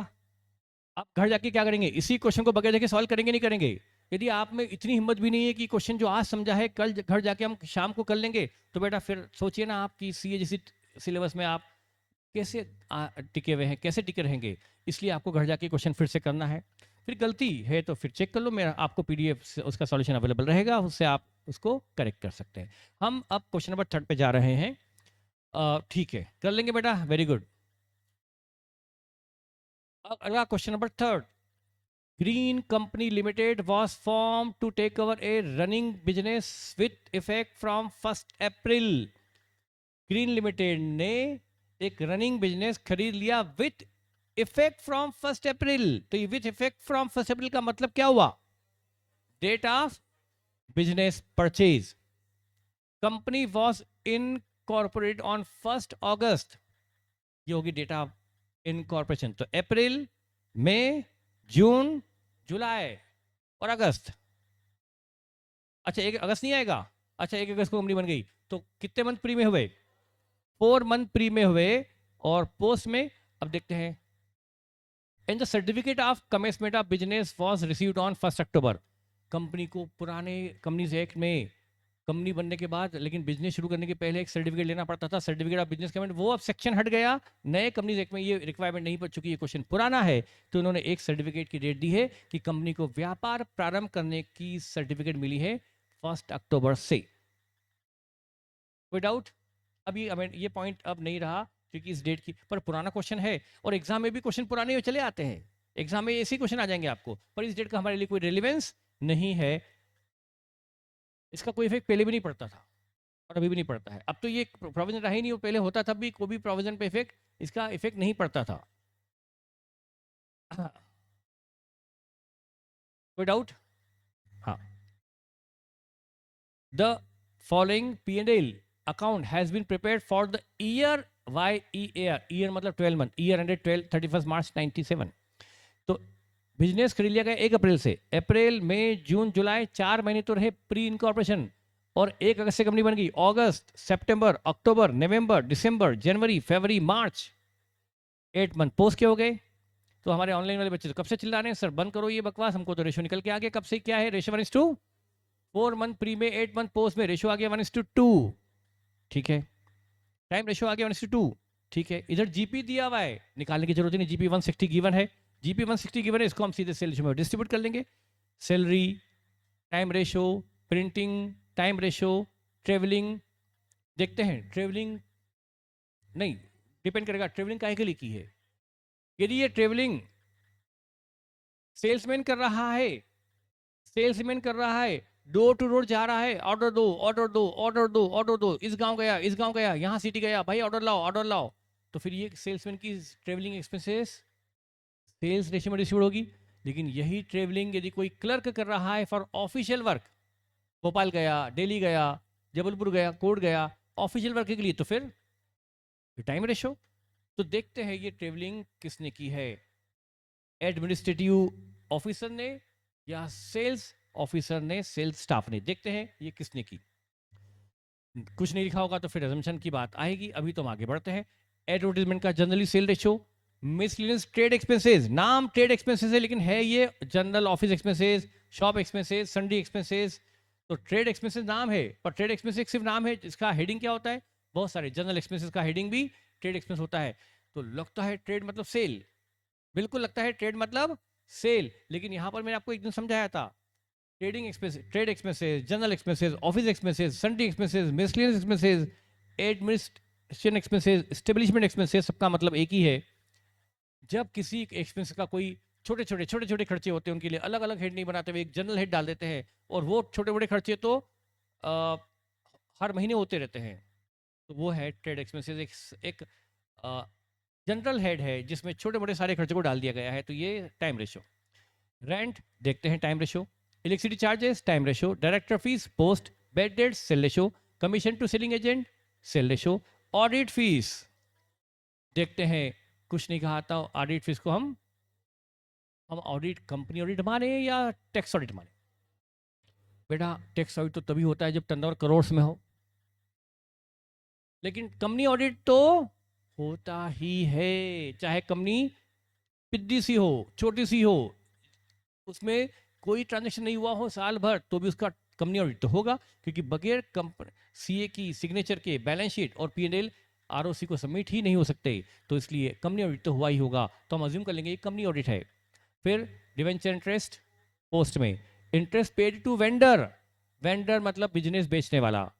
आप घर जाके क्या करेंगे? इसी क्वेश्चन को बगैर देखे सॉल्व करेंगे नहीं करेंगे? यदि आप में इतनी हिम्मत भी नहीं है कि क्वेश्चन जो आज समझा है कल घर जाके हम शाम को कर लेंगे, तो बेटा फिर सोचिए ना, आपकी सीए जैसी सिलेबस में आप कैसे टिके हुए हैं, कैसे टिके रहेंगे, इसलिए आपको घर जाके क्वेश्चन फिर से करना है। फिर गलती है तो फिर चेक कर लो, मेरा आपको पीडीएफ से उसका सॉल्यूशन अवेलेबल रहेगा, उससे आप उसको करेक्ट कर सकते हैं। हम अब क्वेश्चन नंबर 3 पे जा रहे हैं। ठीक है, कर लेंगे बेटा, वेरी गुड। अगला question number 3, Green Company Limited was formed to take over a running business with effect from 1st April. Green Limited ने एक रनिंग बिजनेस खरीद लिया विथ इफेक्ट फ्रॉम 1 अप्रैल। तो ये विथ इफेक्ट फ्रॉम 1 अप्रैल का मतलब क्या हुआ? Date of business purchase. Company was incorporate on 1 August. ये होगी डेट ऑफ इनकॉर्पोरेशन। तो अप्रैल, मई, जून, जुलाई और अगस्त। अच्छा, 1 अगस्त नहीं आएगा? अच्छा, 1 अगस्त को कंपनी बन गई तो कितने मंथ प्री में हुए? 4 मंथ प्री में हुए। और पोस्ट में अब देखते हैं, and the certificate of commencement of business was received on 1 October. Company को पुराने कंपनीज एक्ट में कंपनी बनने के बाद लेकिन बिजनेस शुरू करने के पहले एक सर्टिफिकेट लेना पड़ता था, सर्टिफिकेट ऑफ बिजनेस कमेंट, वो अब सेक्शन हट गया। नए कंपनीज एक्ट में ये रिक्वायरमेंट नहीं पड़ चुकी, ये क्वेश्चन पुराना है। तो उन्होंने एक सर्टिफिकेट की डेट दी है कि कंपनी को व्यापार प्रारंभ करने की सर्टिफिकेट मिली है 1 अक्टूबर से। कोई डाउट? अभी ये पॉइंट अब नहीं रहा क्योंकि इस डेट की पर पुराना क्वेश्चन है, और एग्जाम में भी क्वेश्चन पुराने ही चले आते हैं। एग्जाम में ऐसे क्वेश्चन आ जाएंगे आपको, पर इस डेट का हमारे लिए कोई रेलिवेंस नहीं है। इसका कोई इफेक्ट पहले भी नहीं पड़ता था और अभी भी नहीं पड़ता है। अब तो ये प्रोविजन रहा ही नहीं, वो पहले होता था भी, कोई भी प्रोविजन पे इफेक्ट, इसका इफेक्ट नहीं पड़ता था। कोई डाउट? हाँ। The following P&L account has been prepared for the year YEAR, year मतलब 12 मंथ, ईयर एंडेड 31 मार्च 97। तो बिजनेस खरीद लिया गया 1 अप्रैल से। अप्रैल, मई, जून, जुलाई, 4 महीने तो रहे प्री इनकॉर्पोरेशन, और 1 अगस्त से कंपनी बन गई। अगस्त, सितंबर, अक्टूबर, नवंबर, दिसंबर, जनवरी, फरवरी, मार्च, 8 मंथ पोस्ट के हो गए। तो हमारे ऑनलाइन वाले बच्चे तो कब से चिल्ला रहे हैं, सर बंद करो ये बकवास, हमको तो रेशो निकल के आ गया कब से। क्या है रेशो? 1:2। 4 मंथ प्री में, 8 मंथ पोस्ट में रेशो आ गया 1:2। ठीक है, टाइम रेशो आ गया 1:2। ठीक है, इधर जीपी दिया हुआ है, निकालने की जरूरत नहीं, जीपी 160 गिवन है। जीपी 160 गिवन है, इसको हम सीधे सेल रेशो में डिस्ट्रीब्यूट कर लेंगे। Salary, time ratio, printing, time ratio, travelling. देखते हैं ट्रेवलिंग, नहीं डिपेंड करेगा ट्रेवलिंग काहे के लिए की है। यदि ये ट्रेवलिंग सेल्समैन कर रहा है, सेल्समैन कर रहा है, डोर टू डोर जा रहा है, ऑर्डर दो, ऑर्डर दो, ऑर्डर दो, ऑर्डर दो, इस गांव गया, इस गांव गया, यहाँ सिटी गया, भाई ऑर्डर लाओ, ऑर्डर लाओ, तो फिर ये सेल्समैन की ट्रेवलिंग एक्सपेंसेस सेल्स रेशियो में डिस्ट्रीब्यूट होगी। लेकिन यही ट्रेवलिंग यदि कोई क्लर्क कर रहा है फॉर ऑफिशियल वर्क, भोपाल गया, दिल्ली गया, जबलपुर गया, कोर्ट गया, ऑफिशियल वर्क के लिए, तो फिर टाइम रेशो। तो देखते हैं ये ट्रेवलिंग किसने की है, एडमिनिस्ट्रेटिव ऑफिसर ने या सेल्स ऑफिसर ने, सेल्स स्टाफ ने। देखते हैं ये किसने की। कुछ नहीं लिखा होगा तो फिर अजम्पशन की बात आएगी। अभी तो हम आगे बढ़ते हैं। एडवर्टीजमेंट का generally sale ratio, miscellaneous trade expenses, नाम ट्रेड एक्सपेंसेस है लेकिन है ये general office expenses, shop expenses, sundry expenses. तो ट्रेड एक्सपेंसेस नाम है, पर ट्रेड एक्सपेंसेस सिर्फ नाम है, इसका हेडिंग क्या होता है? बहुत सारे जनरल एक्सपेंसेस का हेडिंग भी ट्रेड एक्सपेंस होता है। तो लगता है ट्रेड मतलब सेल, बिल्कुल लगता है ट्रेड मतलब सेल, लेकिन यहां पर मैंने आपको एक दिन समझाया था, trading expenses, trade expenses, general expenses, office expenses, sundry expenses, miscellaneous expenses, administration expenses, establishment expenses, सबका मतलब एक ही है। जब किसी एक्सपेंस का कोई छोटे छोटे खर्चे होते हैं, उनके लिए अलग अलग हेड नहीं बनाते हुए एक जनरल हेड डाल देते हैं, और वो छोटे बड़े खर्चे तो आ, हर महीने होते रहते हैं। तो वो है ट्रेड एक्सपेंसेस, एक जनरल हेड है जिसमें छोटे बड़े सारे खर्चे को डाल दिया गया है। तो ये टाइम रेशो। रेंट देखते हैं time ratio, electricity charges time ratio, director fees, post, bad debt sale ratio, commission to selling agent sale ratio, audit fees देखते हैं। कुछ नहीं कहा था, ऑडिट फीस को हम ऑडिट, कंपनी ऑडिट माने या टैक्स ऑडिट माने? बेटा टैक्स ऑडिट तो तभी होता है जब टर्नओवर करोड़ में हो, लेकिन कंपनी ऑडिट तो होता ही है, चाहे कंपनी पिद्दी सी हो, छोटी सी हो, उसमें कोई ट्रांजेक्शन नहीं हुआ हो साल भर, तो भी उसका कंपनी ऑडिट तो होगा, क्योंकि बगैर कंपनी सीए की सिग्नेचर के बैलेंस शीट और P&L आरओसी को सबमिट ही नहीं हो सकते, तो इसलिए कंपनी ऑडिट तो हुआ ही होगा, तो हम अज्यूम कर लेंगे ये कंपनी ऑडिट है। फिर डिवेंचर इंटरेस्ट पोस्ट में, interest paid to vendor, vendor मतलब बिजनेस बेचने वाला,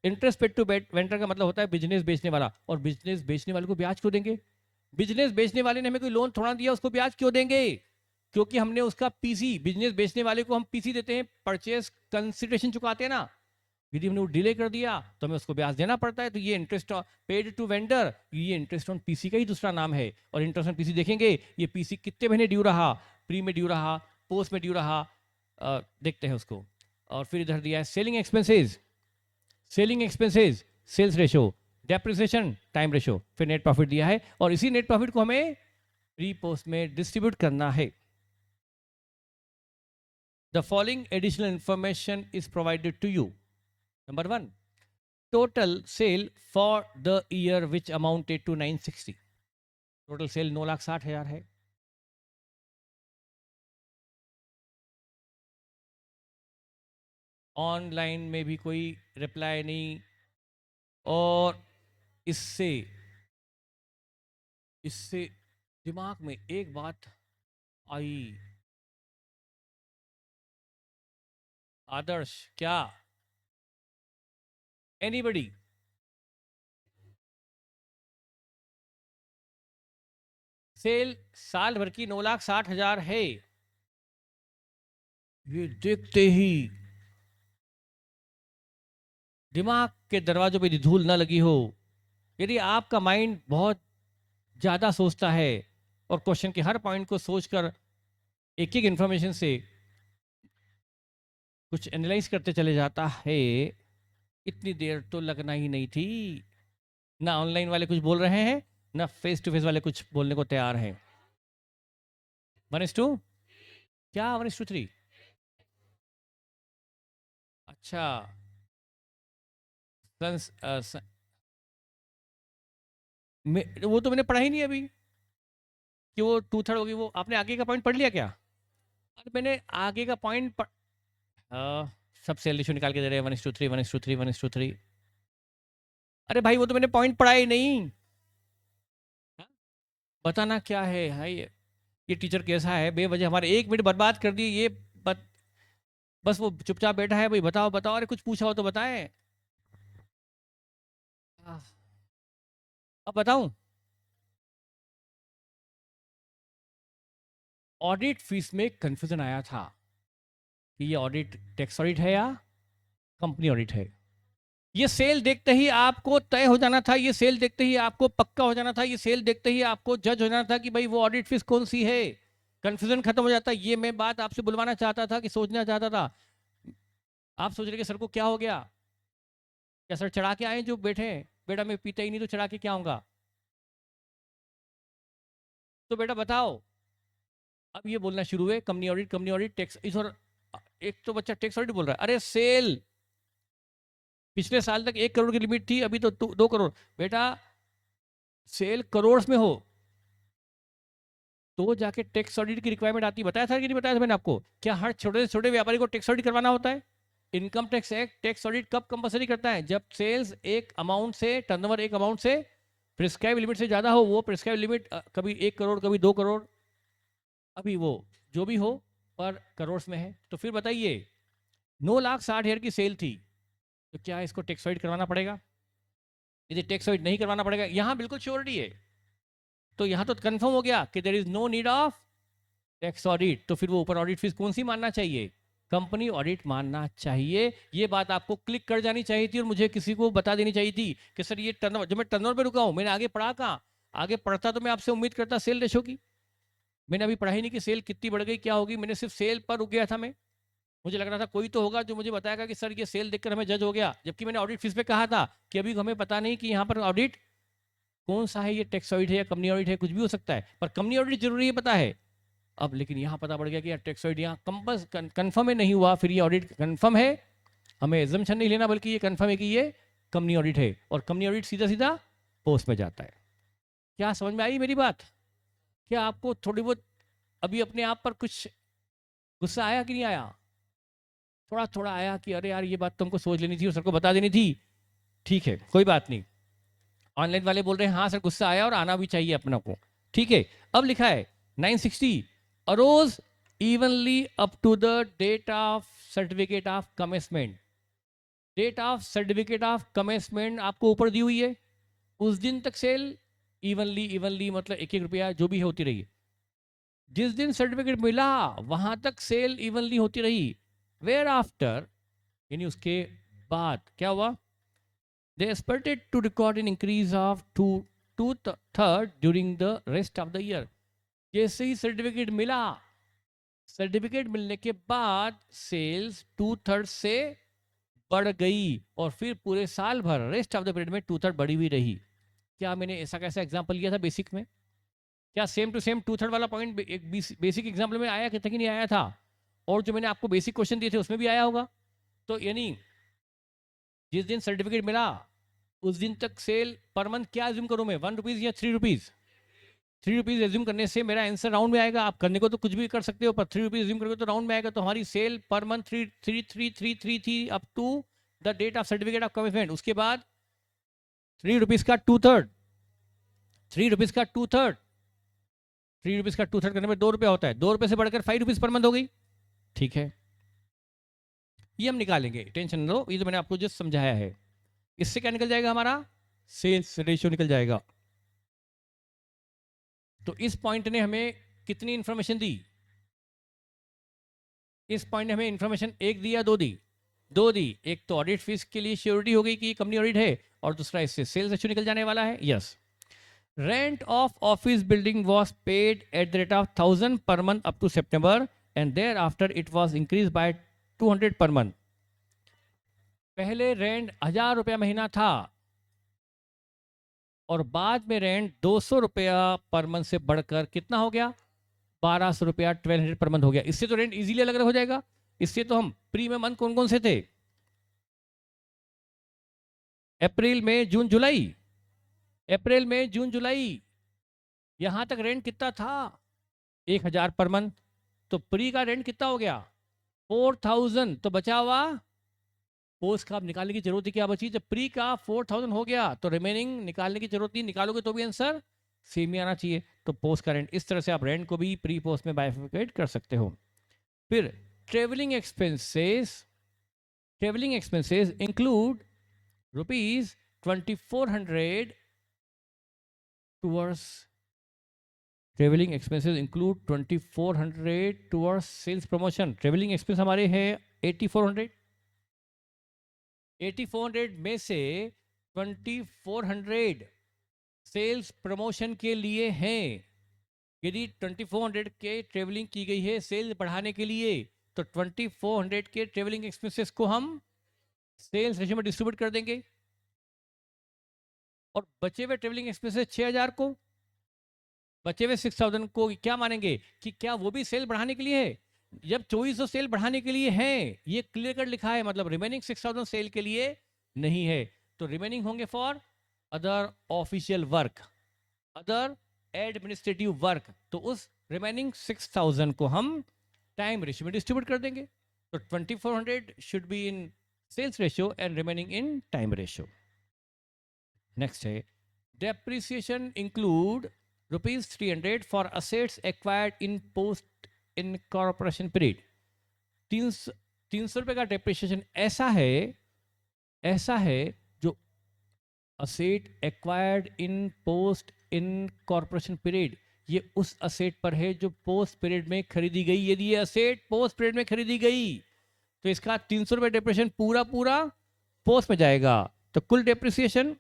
इंटरेस्ट पेड टू वेंडर का मतलब होता है बिजनेस बेचने वाला, और बिजनेस बेचने वाले को ब्याज क्यों देंगे? बिजनेस बेचने वाले ने हमें कोई लोन थोड़ा दिया, उसको ब्याज क्यों देंगे? क्योंकि हमने उसका पीसी, बिजनेस बेचने वाले को हम पीसी देते हैं, परचेज कंसिडरेशन चुकाते हैं ना, यदि हमने वो डिले कर दिया तो हमें उसको ब्याज देना पड़ता है। तो ये इंटरेस्ट पेड टू वेंडर, ये इंटरेस्ट ऑन पीसी का ही दूसरा नाम है। और इंटरेस्ट ऑन पीसी देखेंगे ये पीसी कितने महीने ड्यू रहा, प्री में ड्यू रहा, पोस्ट में ड्यू रहा, देखते हैं उसको। और फिर इधर दिया है selling expenses, selling expenses sales ratio, depreciation time ratio, फिर नेट प्रॉफिट दिया है, और इसी नेट प्रॉफिट को हमें प्री पोस्ट में डिस्ट्रीब्यूट करना है। The following additional information is provided to you. Number 1, total sale for the year which amounted to 960, total sale 9,60,000 है। ऑनलाइन में भी कोई रिप्लाई नहीं, और इससे इससे दिमाग में एक बात आई, आदर्श क्या, एनीबडी? सेल साल भर की 9,60,000 है, ये देखते ही दिमाग के दरवाजों पे धूल ना लगी हो। यदि आपका माइंड बहुत ज्यादा सोचता है और क्वेश्चन के हर पॉइंट को सोचकर एक एक इंफॉर्मेशन से कुछ एनालाइज करते चले जाता है, इतनी देर तो लगना ही नहीं थी। ना ऑनलाइन वाले कुछ बोल रहे हैं, ना फेस टू फेस वाले कुछ बोलने को तैयार हैं। 1:2 क्या 1:3? अच्छा, सन्स, वो तो मैंने पढ़ा ही नहीं अभी कि वो 2/3 होगी। वो आपने आगे का पॉइंट पढ़ लिया क्या? अरे मैंने आगे का पॉइंट सब सेल रेशियो निकाल के दे रहे हैं 1:3 1:3 1:3। अरे भाई वो तो मैंने पॉइंट पढ़ा ही नहीं। हाँ? बताना क्या है भाई, ये टीचर कैसा है, बेवजह हमारे 1 मिनट बर्बाद कर दिए। ये बस वो चुपचाप बैठा है, भाई बताओ बताओ, अरे कुछ पूछा हो तो बताएं। आह, अब बताऊं, ऑडिट फीस में कंफ्यूजन आया था कि ये ऑडिट टैक्स ऑडिट है या कंपनी ऑडिट है। ये सेल देखते ही आपको तय हो जाना था, ये सेल देखते ही आपको पक्का हो जाना था, ये सेल देखते ही आपको जज हो जाना था कि भाई वो ऑडिट फीस कौन सी है। कंफ्यूजन खत्म हो जाता। ये मैं बात आपसे बुलवाना चाहता था कि सोचना चाहता था। आप सोच रहे कि सर को क्या हो गया, क्या सर चढ़ा के आए जो बैठे हैं? बेटा मैं पीता ही नहीं तो चढ़ा के क्या होगा? तो बेटा बताओ। अब ये बोलना शुरू हुए कंपनी ऑडिट टैक्स इस, और एक तो बच्चा टैक्स ऑडिट बोल रहा है। अरे सेल पिछले साल तक 1 करोड़ की लिमिट थी, अभी तो 2 करोड़। बेटा सेल करोड़ में हो तो जाके टैक्स ऑडिट की रिक्वायरमेंट आती है। बताया था कि नहीं बताया था मैंने आपको? क्या हर छोटे से छोटे व्यापारी को टैक्स ऑडिट करवाना होता है? Income tax act tax audit कब कंपलसरी करता है? जब सेल्स एक अमाउंट से, टर्नओवर एक अमाउंट से प्रिस्क्राइब लिमिट से ज्यादा हो। वो प्रिस्क्राइब लिमिट कभी 1 करोड़ कभी 2 करोड़, अभी वो जो भी हो पर करोड़ में है। तो फिर बताइए 9,60,000 की सेल थी, तो क्या इसको टैक्स ऑडिट करवाना पड़ेगा? यदि टैक्स ऑडिट नहीं करवाना पड़ेगा, यहां बिल्कुल श्योरिटी है, तो यहां तो कंफर्म हो गया कि there is no need of tax audit. तो फिर वो ऊपर ऑडिट फीस कौन सी मानना चाहिए? कंपनी ऑडिट मानना चाहिए। ये बात आपको क्लिक कर जानी चाहिए थी और मुझे किसी को बता देनी चाहिए थी कि सर ये टर्नओवर, जो मैं टर्नओवर पे रुका हूं, मैंने आगे पढ़ा कहाँ? आगे पढ़ता तो मैं आपसे उम्मीद करता सेल रेशो की। मैंने अभी पढ़ा ही नहीं कि सेल कितनी बढ़ गई क्या होगी, मैंने सिर्फ सेल पर रुक गया था मैं। मुझे लग रहा था कोई तो होगा जो मुझे बताएगा कि सर ये सेल देखकर हमें जज हो गया, जबकि मैंने ऑडिट फीस पे कहा था कि अभी हमें पता नहीं कि यहाँ पर ऑडिट कौन सा है, ये टैक्स ऑडिट है या कंपनी ऑडिट है, कुछ भी हो सकता है, पर कंपनी ऑडिट जरूरी है पता है। अब लेकिन यहाँ पता पड़ गया कि यार टैक्स ऑडिट यहाँ कंपल्स कन्फर्म है, नहीं हुआ, फिर ये ऑडिट कन्फर्म है। हमें एजम्पशन नहीं लेना, बल्कि ये कन्फर्म है कि ये कंपनी ऑडिट है, और कंपनी ऑडिट सीधा सीधा पोस्ट में जाता है। क्या समझ में आई मेरी बात? क्या आपको थोड़ी बहुत अभी अपने आप पर कुछ गुस्सा आया कि नहीं आया? थोड़ा थोड़ा आया कि अरे यार ये बात तुमको सोच लेनी थी और सबको बता देनी थी। ठीक है, कोई बात नहीं। ऑनलाइन वाले बोल रहे हैं हाँ सर गुस्सा आया और आना भी चाहिए अपना को, ठीक है। अब लिखा है 960 arose evenly up to the date of certificate of commencement. Date of certificate of commencement आपको ऊपर दी हुई है, उस दिन तक सेल इवनली, इवनली मतलब एक एक रुपया जो भी है होती रही। जिस दिन सर्टिफिकेट मिला वहां तक सेल इवनली होती रही। वेयर आफ्टर यानी उसके बाद क्या हुआ, they expected to record in increase of two third during the rest of the year. जैसे ही सर्टिफिकेट मिला, सर्टिफिकेट मिलने के बाद सेल्स 2/3 से बढ़ गई और फिर पूरे साल भर रेस्ट ऑफ द पीरियड में 2/3 बढ़ी हुई रही। क्या मैंने ऐसा कैसा एग्जांपल लिया था बेसिक में? क्या सेम टू सेम 2/3 वाला पॉइंट एक बेसिक एग्जाम्पल में आया कि नहीं आया था? और जो मैंने आपको बेसिक क्वेश्चन दिए थे उसमें भी आया होगा। तो यानी जिस दिन सर्टिफिकेट मिला उस दिन तक सेल पर मंथ क्या एज्यूम करूं मैं, 1 रुपीज या 3 रुपीज? 3 रुपीज एज्यूम करने से मेरा आंसर राउंड में आएगा। आप करने को तो कुछ भी कर सकते हो, पर 3 रुपीज एज्यूम करोगे तो राउंड में आएगा। तो हमारी सेल पर मंथ 3 थी up to the date of certificate of commitment. उसके बाद 3 रुपीज का 2/3, 3 रुपीज का 2/3, 3 रुपीज का 2/3 करने में 2 रुपया होता है। 2 रुपये से बढ़कर 5 रुपीज पर मंथ हो गई, ठीक है। ये हम निकालेंगे, टेंशन लो, ये तो मैंने आपको जस्ट समझाया है। इससे क्या निकल जाएगा, हमारा सेल्स रेशियो निकल जाएगा। तो इस पॉइंट ने हमें कितनी इंफॉर्मेशन दी? इस पॉइंट ने हमें इंफॉर्मेशन एक दी या दो दी? दो दी। एक तो ऑडिट फीस के लिए श्योरिटी हो गई कि ये कंपनी ऑडिट है, और दूसरा इससे सेल्स रेशियो निकल जाने वाला है। Yes, rent of office building was paid at the rate of 1000 per month up to September and thereafter it was increase by 200 per month. पहले रेंट 1000 रुपया महीना था और बाद में रेंट 200 रुपया पर मंथ से बढ़कर कितना हो गया, 1200 रुपया, 1200 पर मंथ हो गया। इससे तो रेंट इजीली अलग अलग हो जाएगा। इससे तो हम प्री में मंथ कौन कौन से थे, अप्रैल मई जून जुलाई, अप्रैल मई जून जुलाई, यहां तक रेंट कितना था, 1000 पर मंथ। तो प्री का रेंट कितना हो गया, 4000। तो बचा हुआ पोस्ट का आप निकालने की जरूरत ही क्या बची, जब प्री का 4000 हो गया तो रिमेनिंग निकालने की जरूरत नहीं, निकालोगे तो भी आंसर सेम ही आना चाहिए। तो पोस्ट का रेंट, इस तरह से आप रेंट को भी प्री पोस्ट में बाइफिकेट कर सकते हो। फिर travelling expenses, travelling expenses include ₹2400 towards, travelling expenses include 2400 towards sales promotion. Travelling expense हमारे हैं 8400, 8400 में से 2400 सेल्स प्रमोशन के लिए हैं। यदि 2400 के ट्रेवलिंग की गई है सेल्स बढ़ाने के लिए, तो 2400 के ट्रेवलिंग एक्सपेंसेस को हम सेल्स रेशियो में डिस्ट्रीब्यूट कर देंगे, और बचे हुए ट्रेवलिंग एक्सपेंसेस 6000 को, बचे हुए 6000 को क्या मानेंगे कि क्या वो भी सेल बढ़ाने के लिए है? जब 2400 सेल बढ़ाने के लिए है, ये क्लियर कट लिखा है, मतलब रिमेनिंग 6000 सेल के लिए नहीं है। तो रिमेनिंग होंगे for other official work, other administrative work. तो उस रिमेनिंग 6000 को हम टाइम रेशियो में डिस्ट्रीब्यूट कर देंगे। तो 2400 should be in sales ratio and remaining in time ratio. Next है depreciation include ₹300 for assets acquired in post incorporation period. 300 रुपये का डेप्रिसिएशन ऐसा है जो asset acquired in post incorporation period, ये उस असेट पर है जो पोस्ट पीरियड में खरीदी गई। यदि ये असेट पोस्ट पीरियड में खरीदी गई तो इसका 300 रुपये डेप्रिसिएशन पूरा पूरा पोस्ट में जाएगा। तो कुल डेप्रिसिएशन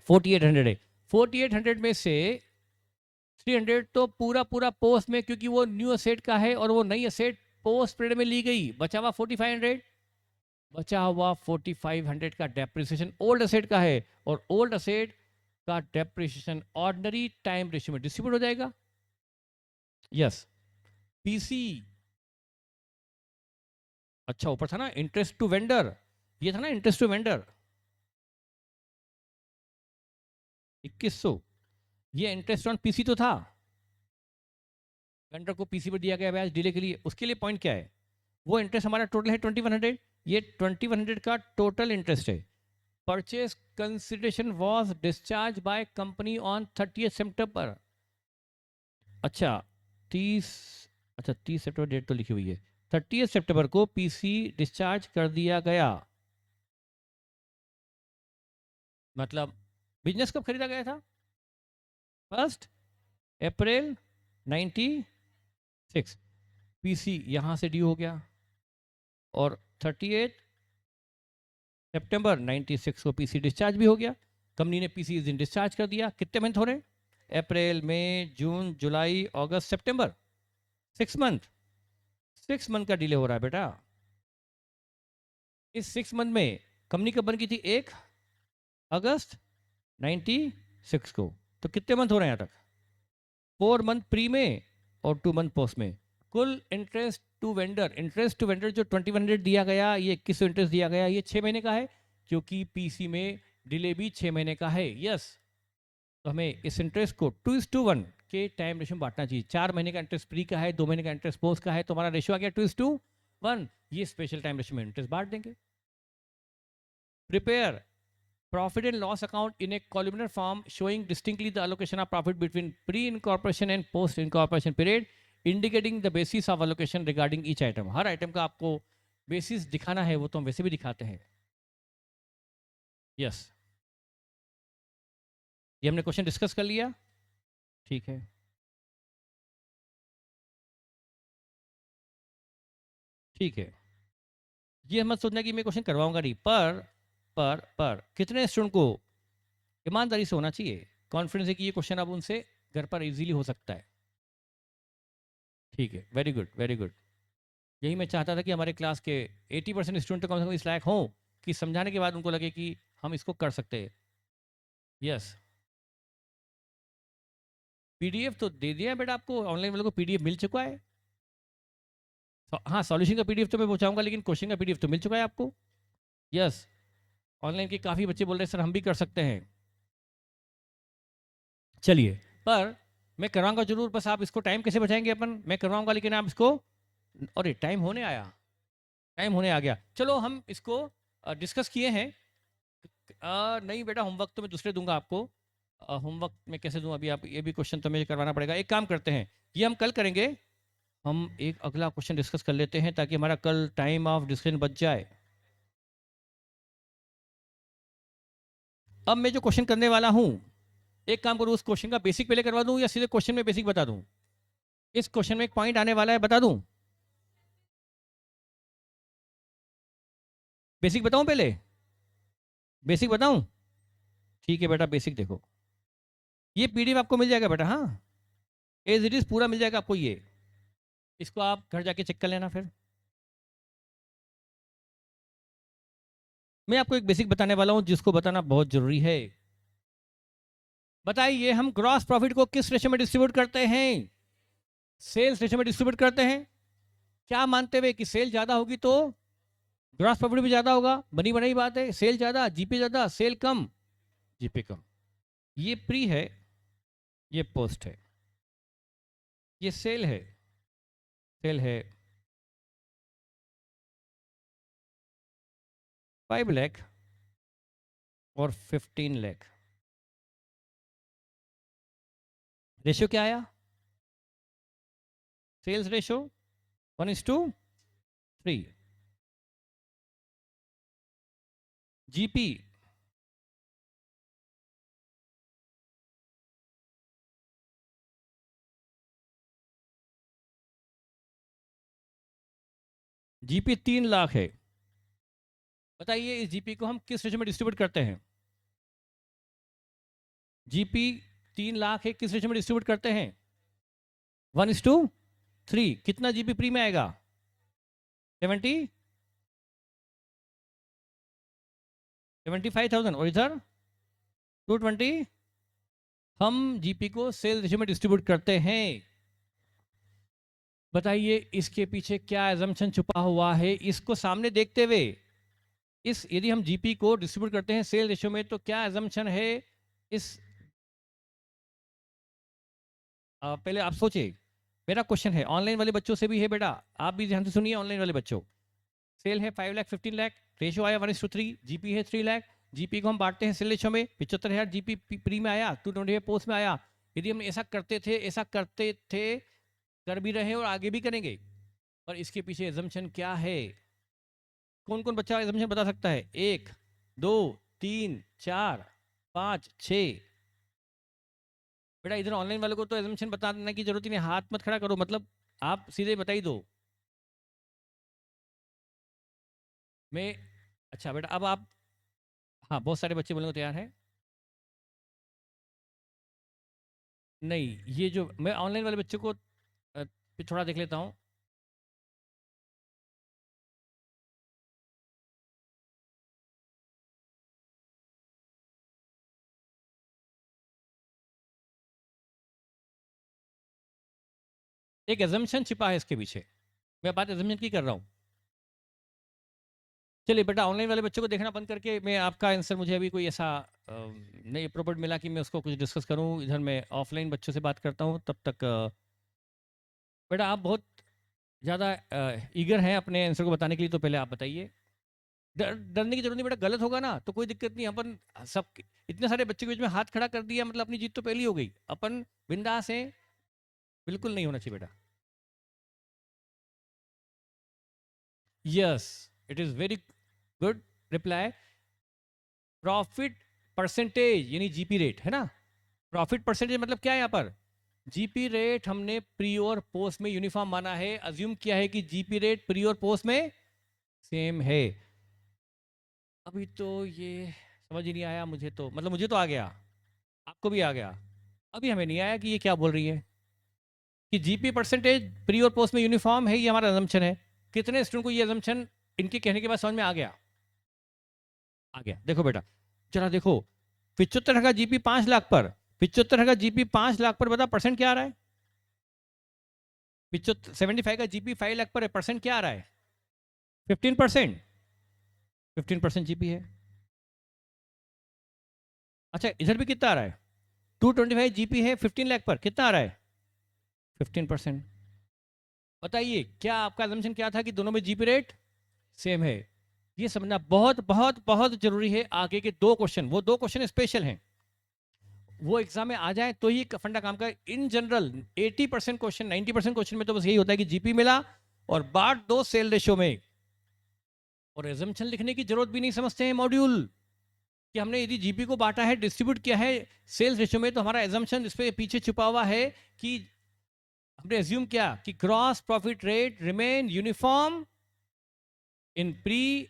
4800 है। 4800 में से 300 तो पूरा पूरा पोस्ट में, क्योंकि वो न्यू असेट का है और वो नई असेट पोस्ट पीरियड में ली गई। बचा हुआ 4500, बचा हुआ 4500 का डेप्रिसिएशन ओल्ड असेट का है, और ओल्ड असेट का डेप्रिसिएशन ऑर्डिनरी टाइम रेशियो में डिस्ट्रीब्यूट हो जाएगा। यस, पीसी, अच्छा ऊपर था ना इंटरेस्ट टू वेंडर, ये था ना इंटरेस्ट टू वेंडर 2100, ये इंटरेस्ट ऑन पीसी तो था, वेंडर को पीसी पर दिया गया ब्याज डिले के लिए, उसके लिए पॉइंट क्या है, वो इंटरेस्ट हमारा टोटल है 2100, ये 2100 का टोटल इंटरेस्ट है। Purchase consideration was discharge by company on 30 सितंबर। अच्छा 30, अच्छा 30 सितंबर डेट तो लिखी हुई है, 30 सितंबर को पीसी डिस्चार्ज कर दिया गया। मतलब बिजनेस कब खरीदा गया था? 1 अप्रैल 96। पीसी यहां से ड्यू हो गया और 38 सितंबर 96 को पीसी डिस्चार्ज भी हो गया। कंपनी ने पीसी इस दिन डिस्चार्ज कर दिया। कितने मंथ हो रहे हैं? अप्रैल, मई, जून, जुलाई, अगस्त, सितंबर, 6 मंथ। 6 मंथ का डिले हो रहा है बेटा। इस 6 मंथ में कंपनी कब बन गई थी? 1 अगस्त 96 को। तो कितने मंथ हो रहे हैं यहाँ तक? 4 मंथ प्री में और 2 मंथ पोस्ट में। कुल interest to vendor, interest to vendor जो 2100 दिया गया, ये 2100 इंटरेस्ट दिया गया, ये 6 महीने का है, क्योंकि पीसी में डिले भी 6 महीने का है। यस, तो हमें इस इंटरेस्ट को 2:1 के टाइम रेशियो में बांटना चाहिए। 4 महीने का इंटरेस्ट प्री का है, 2 महीने का इंटरेस्ट पोस्ट का है, तो हमारा रेशियो आ गया 2:1। ये स्पेशल टाइम रेशियो में इंटरेस्ट बांट देंगे। Prepare profit and loss account in a columnar form showing distinctly the allocation of profit between pre-incorporation and post-incorporation period, indicating the basis of allocation regarding each item। Her item का आपको basis दिखाना है, वो तो हम वैसे भी दिखाते हैं। यस, ये हमने क्वेश्चन डिस्कस कर लिया, ठीक है। ठीक है, ये मत सोचना कि मैं क्वेश्चन करवाऊंगा नहीं, पर कितने स्टूडेंट को ईमानदारी से होना चाहिए, कॉन्फिडेंस है कि ये क्वेश्चन अब उनसे घर पर इजीली हो सकता है। ठीक है, वेरी गुड वेरी गुड। यही मैं चाहता था कि हमारे क्लास के 80% स्टूडेंट तो कम से कम इस लायक हों कि समझाने के बाद उनको लगे कि हम इसको कर सकते हैं। यस, पीडीएफ तो दे दिया है बेटा आपको, ऑनलाइन वालों को पीडीएफ मिल चुका है। हाँ, सॉल्यूशन का पीडीएफ तो मैं पहुंचाऊंगा, लेकिन क्वेश्चन का पीडीएफ तो मिल चुका है आपको। यस, ऑनलाइन के काफ़ी बच्चे बोल रहे हैं सर हम भी कर सकते हैं। चलिए, पर मैं करवाऊंगा जरूर, बस आप इसको टाइम कैसे बचाएंगे अपन, मैं करवाऊंगा, लेकिन आप इसको, अरे टाइम होने आया, टाइम होने आ गया, चलो हम इसको डिस्कस किए हैं। नहीं बेटा, होमवर्क तो मैं दूसरे दूंगा आपको। होमवर्क में कैसे दूं अभी, आप ये भी क्वेश्चन तो मुझे करवाना पड़ेगा। एक काम करते हैं, ये हम कल करेंगे। हम एक अगला क्वेश्चन डिस्कस कर लेते हैं ताकि हमारा कल टाइम ऑफ डिस्कशन बच जाए। अब मैं जो क्वेश्चन करने वाला हूं, एक काम करूं, उस क्वेश्चन का बेसिक पहले करवा दूं या सीधे क्वेश्चन में बेसिक बता दूं? इस क्वेश्चन में एक पॉइंट आने वाला है, बता दूं? बेसिक बताऊं पहले? बेसिक बताऊं? ठीक है बेटा, बेसिक देखो, ये पीडीएफ आपको मिल जाएगा बेटा, हाँ, एज इट इज पूरा मिल जाएगा आपको ये। इसको आप घर जाके चेक कर लेना फिर। मैं आपको एक बेसिक बताने वाला हूं जिसको बताना बहुत जरूरी है। बताइए, हम ग्रॉस प्रॉफिट को किस रेशो में डिस्ट्रीब्यूट करते हैं? सेल्स रेशो में डिस्ट्रीब्यूट करते हैं। क्या मानते हुए कि सेल ज्यादा होगी तो ग्रॉस प्रॉफिट भी ज्यादा होगा? बनी बनाई बात है, सेल ज्यादा जीपी ज्यादा, सेल कम जीपी कम। ये प्री है, ये पोस्ट है, ये सेल है, सेल है 5 लाख और 15 लाख। रेशियो क्या आया? Sales ratio 1:3। GP GP 3 lakh है। बताइए इस जीपी को हम किस रेशियो में डिस्ट्रीब्यूट करते हैं? जीपी 3 लाख है, किस रेशियो में डिस्ट्रीब्यूट करते हैं? 1:3। कितना जीपी प्री में आएगा? 75,000 और इधर 220। हम जीपी को सेल रेशियो में डिस्ट्रीब्यूट करते हैं। बताइए इसके पीछे क्या एजम्पशन छुपा हुआ है, इसको सामने देखते हुए, इस यदि हम जीपी को डिस्ट्रीब्यूट करते हैं सेल रेशियो में तो क्या एजम्पशन है इस पहले आप सोचिए। मेरा क्वेश्चन है ऑनलाइन वाले बच्चों से भी है बेटा, आप भी ध्यान से सुनिए। ऑनलाइन वाले बच्चों, सेल है 5 लाख 15 लाख, रेशियो आया 1:3, जीपी है 3 लाख, जीपी को हम बांटते हैं सेल रेशो में, 75,000 जीपी प्री में आया, 225 पोस्ट में आया। यदि हम ऐसा करते थे, कर भी रहे हैं और आगे भी करेंगे, और इसके पीछे एजम्पशन क्या है? कौन कौन बच्चा एजम्पशन बता सकता है? 1 2 3 4 5 6। बेटा इधर ऑनलाइन वाले को तो एजम्पशन बताने की जरूरत ही नहीं, हाथ मत खड़ा करो, मतलब आप सीधे बता ही दो। मैं अच्छा बेटा, अब आप, हाँ बहुत सारे बच्चे बोलने को तैयार हैं। नहीं, ये जो मैं ऑनलाइन वाले बच्चों को थोड़ा देख लेता हूँ। एक एजम्पशन छिपा है इसके पीछे, मैं बात एजम्पशन की कर रहा हूँ। चलिए बेटा, ऑनलाइन वाले बच्चों को देखना बंद करके मैं आपका आंसर, मुझे अभी कोई ऐसा नहीं अप्रोप्रिएट मिला कि मैं उसको कुछ डिस्कस करूं। इधर मैं ऑफलाइन बच्चों से बात करता हूं, तब तक बेटा आप बहुत ज़्यादा ईगर हैं अपने आंसर को बताने के लिए, तो पहले आप बताइए। डरने की जरूरत नहीं बेटा, गलत होगा ना तो कोई दिक्कत नहीं, अपन सब इतने सारे बच्चे के बीच में हाथ खड़ा कर दिया मतलब अपनी जीत तो पहली हो गई। अपन बिंदास हैं, बिल्कुल नहीं होना चाहिए बेटा। Yes, it is very good reply. Profit percentage यानी जीपी रेट है ना। प्रॉफिट परसेंटेज मतलब क्या है यहाँ पर? जीपी रेट हमने प्री और पोस्ट में यूनिफॉर्म माना है, अज्यूम किया है कि जीपी रेट प्री और पोस्ट में सेम है। अभी तो ये समझ ही नहीं आया मुझे, तो मतलब मुझे तो आ गया, आपको भी आ गया, अभी हमें नहीं आया कि ये क्या बोल रही है कि जीपी परसेंटेज प्री और पोस्ट में यूनिफॉर्म है। ये हमारा अजम्पशन है। कितने स्टूडेंट को ये अजम्पशन इनके कहने के बाद समझ में आ गया? आ गया। देखो बेटा, चला देखो, 75 का जीपी 5 लाख पर, 75 का जीपी 5 लाख पर, बता परसेंट क्या आ रहा है? 75 का जीपी 5 लाख पर है, परसेंट क्या आ रहा है? 15%। 15% जीपी है। अच्छा इधर भी कितना आ रहा है? 225 जीपी है 15 लाख पर, कितना आ रहा है? 15%। बताइए क्या आपका assumption क्या था कि दोनों में जीपी रेट सेम है? ये समझना बहुत बहुत बहुत जरूरी है। आगे के दो क्वेश्चन, वो दो क्वेश्चन स्पेशल हैं, वो एग्जाम में आ जाए तो ही फंडा काम का। इन जनरल 80% क्वेश्चन, 90% क्वेश्चन में तो बस यही होता है कि जीपी मिला और बांट दो सेल रेशो में, और एजम्पशन लिखने की जरूरत भी नहीं समझते हैं मॉड्यूल कि हमने यदि जीपी को बांटा है, डिस्ट्रीब्यूट किया है सेल्स रेशो में, तो हमारा एजम्पशन इस पे पीछे छुपा हुआ है कि हमने एज्यूम किया कि gross profit rate remain uniform in pre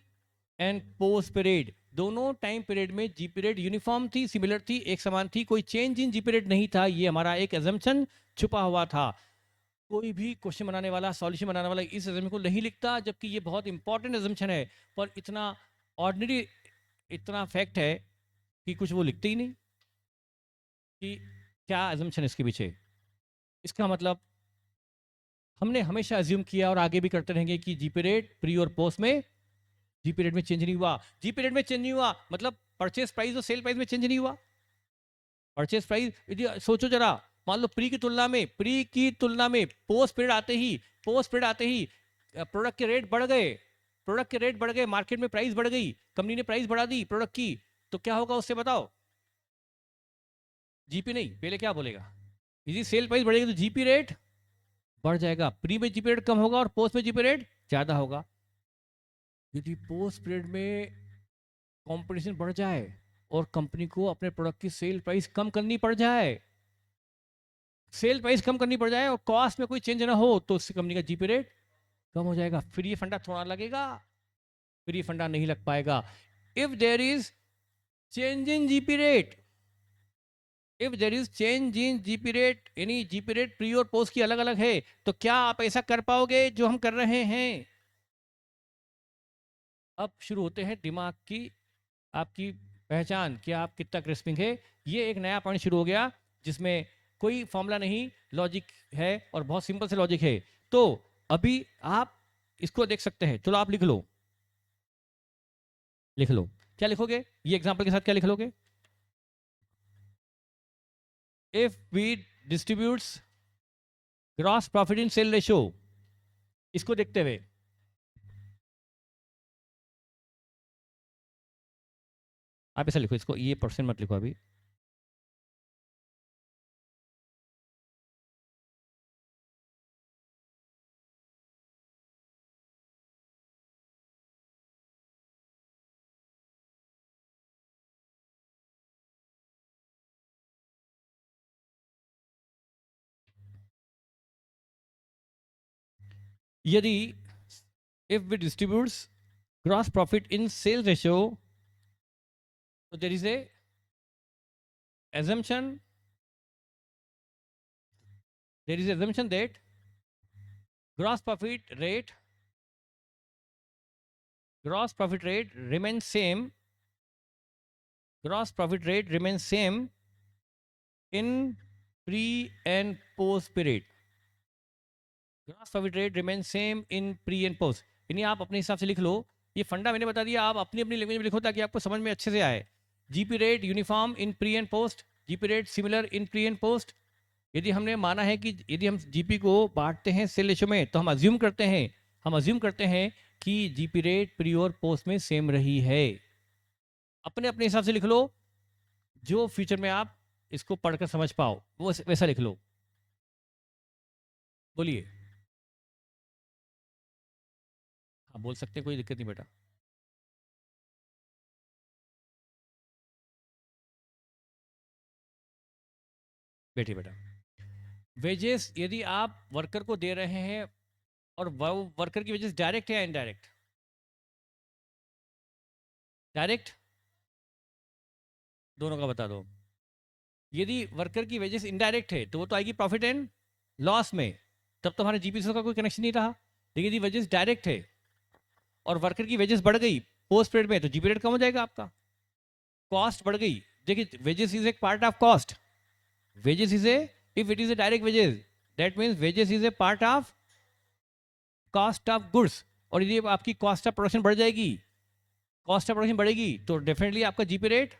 and post period. दोनों टाइम पीरियड में जीपी रेट यूनिफॉर्म थी, सिमिलर थी, एक समान थी, कोई चेंज इन जीपी रेट नहीं था। ये हमारा एक एजम्पशन छुपा हुआ था। कोई भी क्वेश्चन बनाने वाला, सॉल्यूशन बनाने वाला इस एजम्पशन को नहीं लिखता, जबकि ये बहुत इंपॉर्टेंट एजम्पशन है, पर इतना ऑर्डिनरी, इतना फैक्ट है कि कुछ वो लिखते ही नहीं कि क्या एजम्पशन इसके पीछे। इसका मतलब हमने हमेशा अज्यूम किया और आगे भी करते रहेंगे कि जीपी रेट प्री और पोस्ट में, जीपी रेट में चेंज नहीं हुआ। जीपी रेट में चेंज नहीं हुआ मतलब परचेस प्राइस और सेल प्राइस में चेंज नहीं हुआ। परचेस प्राइस यदि सोचो जरा, मान लो प्री की तुलना में पोस्ट पीरियड आते ही, प्रोडक्ट के रेट बढ़ गए, मार्केट में प्राइस बढ़ गई, कंपनी ने प्राइस बढ़ा दी प्रोडक्ट की, तो क्या होगा उससे बताओ? जीपी नहीं, पहले क्या बोलेगा? यदि सेल प्राइस बढ़ेगी तो जीपी रेट बढ़ जाएगा, प्री में जीपी रेट कम होगा और पोस्ट में जीपी रेट ज्यादा होगा। यदि पोस्ट पीरियड में कंपटीशन बढ़ जाए और कंपनी को अपने प्रोडक्ट की सेल प्राइस कम करनी पड़ जाए, और कॉस्ट में कोई चेंज ना हो, तो उससे कंपनी का जीपी रेट कम हो जाएगा। फिर ये फंडा थोड़ा लगेगा, फिर ये फंडा नहीं लग पाएगा। If there is change in GP rate, यानी जीपी रेट प्री और पोस्ट की अलग अलग है, तो क्या आप ऐसा कर पाओगे जो हम कर रहे हैं? अब शुरू होते हैं दिमाग की, आपकी पहचान कि आप कितना क्रिस्पिंग है। ये एक नया पॉइंट शुरू हो गया जिसमें कोई फॉर्मूला नहीं, लॉजिक है, और बहुत सिंपल से लॉजिक है। तो अभी आप इसको देख सकते हैं, चलो आप लिख लो, क्या लिखोगे ये एग्जांपल के साथ, क्या लिख लोगे? If we distributes gross profit in sale ratio, इसको देखते हुए आप ऐसा लिखो, इसको ये परसेंट मत लिखो अभी। यदि if we distributes gross profit in sales ratio, so there is a assumption, that gross profit rate remains same, in pre and post period। Gross profit rate remain same in pre and post. यानी आप अपने हिसाब से लिख लो, ये फंडा मैंने बता दिया, आप अपनी अपनी लैंग्वेज में लिखो ताकि आपको समझ में अच्छे से आए। GP rate uniform in pre and post, GP rate similar in pre and post. यदि हमने माना है कि यदि हम जीपी को बांटते हैं सेल रेशो में, तो हम अज्यूम करते हैं कि जीपी रेट प्री और पोस्ट में सेम रही है। अपने अपने हिसाब से लिख लो, जो फ्यूचर में आप इसको पढ़कर समझ पाओ वो वैसा लिख लो। बोलिए। हाँ बोल सकते हैं, कोई दिक्कत नहीं बेटा। बैठिए बेटा। वेजेस यदि आप वर्कर को दे रहे हैं और वर्कर की वेजेस डायरेक्ट है या इनडायरेक्ट? डायरेक्ट, दोनों का बता दो। यदि वर्कर की वेजेस इनडायरेक्ट है तो वो तो आएगी प्रॉफिट एंड लॉस में, तब तो हमारे जीपीसी का कोई कनेक्शन नहीं रहा। लेकिन यदि वेजेस डायरेक्ट है और वर्कर की वेजेस बढ़ गई पोस्ट पीरियड में, तो जीपी रेट कम हो जाएगा आपका। कॉस्ट बढ़ गई, देखिए wages is a part of cost. Wages is a, if it is a direct wages, that means wages is a part of cost of goods. और यदि आपकी कॉस्ट ऑफ प्रोडक्शन बढ़ जाएगी, कॉस्ट ऑफ प्रोडक्शन बढ़ेगी, तो definitely आपका GP rate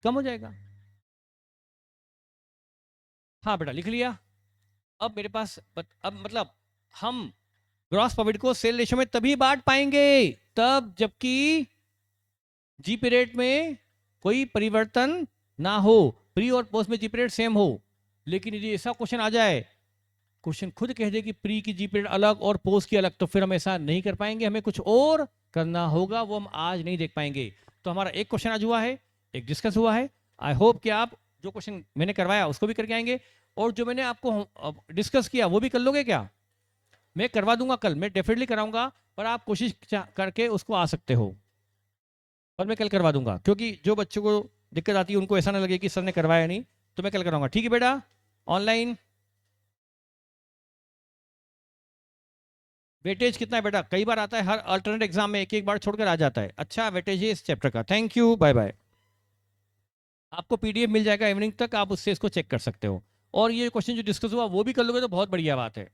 कम हो जाएगा। हाँ बेटा लिख लिया। अब मेरे पास अब मतलब हम ग्रॉस प्रॉफिट को सेल रेशो में तभी बांट पाएंगे तब जबकि जीपी रेट में कोई परिवर्तन ना हो, प्री और पोस्ट में जीपी रेट सेम हो। लेकिन यदि ऐसा क्वेश्चन आ जाए, क्वेश्चन खुद कह दे कि प्री की जीपी रेट अलग और पोस्ट की अलग, तो फिर हम ऐसा नहीं कर पाएंगे, हमें कुछ और करना होगा, वो हम आज नहीं देख पाएंगे। तो हमारा एक क्वेश्चन आज हुआ है, एक डिस्कस हुआ है। आई होप कि आप जो क्वेश्चन मैंने करवाया उसको भी करके आएंगे, और जो मैंने आपको डिस्कस किया वो भी कर लोगे क्या? मैं करवा दूंगा कल, मैं डेफिनेटली कराऊंगा, पर आप कोशिश करके उसको आ सकते हो। और मैं कल करवा दूंगा, क्योंकि जो बच्चों को दिक्कत आती है उनको ऐसा ना लगे कि सर ने करवाया नहीं, तो मैं कल कराऊंगा। ठीक है बेटा? ऑनलाइन वेटेज कितना है बेटा? कई बार आता है, हर अल्टरनेट एग्जाम में एक एक बार छोड़कर आ जाता है। अच्छा वेटेज है इस चैप्टर का। Thank you, bye bye. आपको पीडीएफ मिल जाएगा इवनिंग तक, आप उससे इसको चेक कर सकते हो। और ये क्वेश्चन जो डिस्कस हुआ वो भी कर लोगे तो बहुत बढ़िया बात है।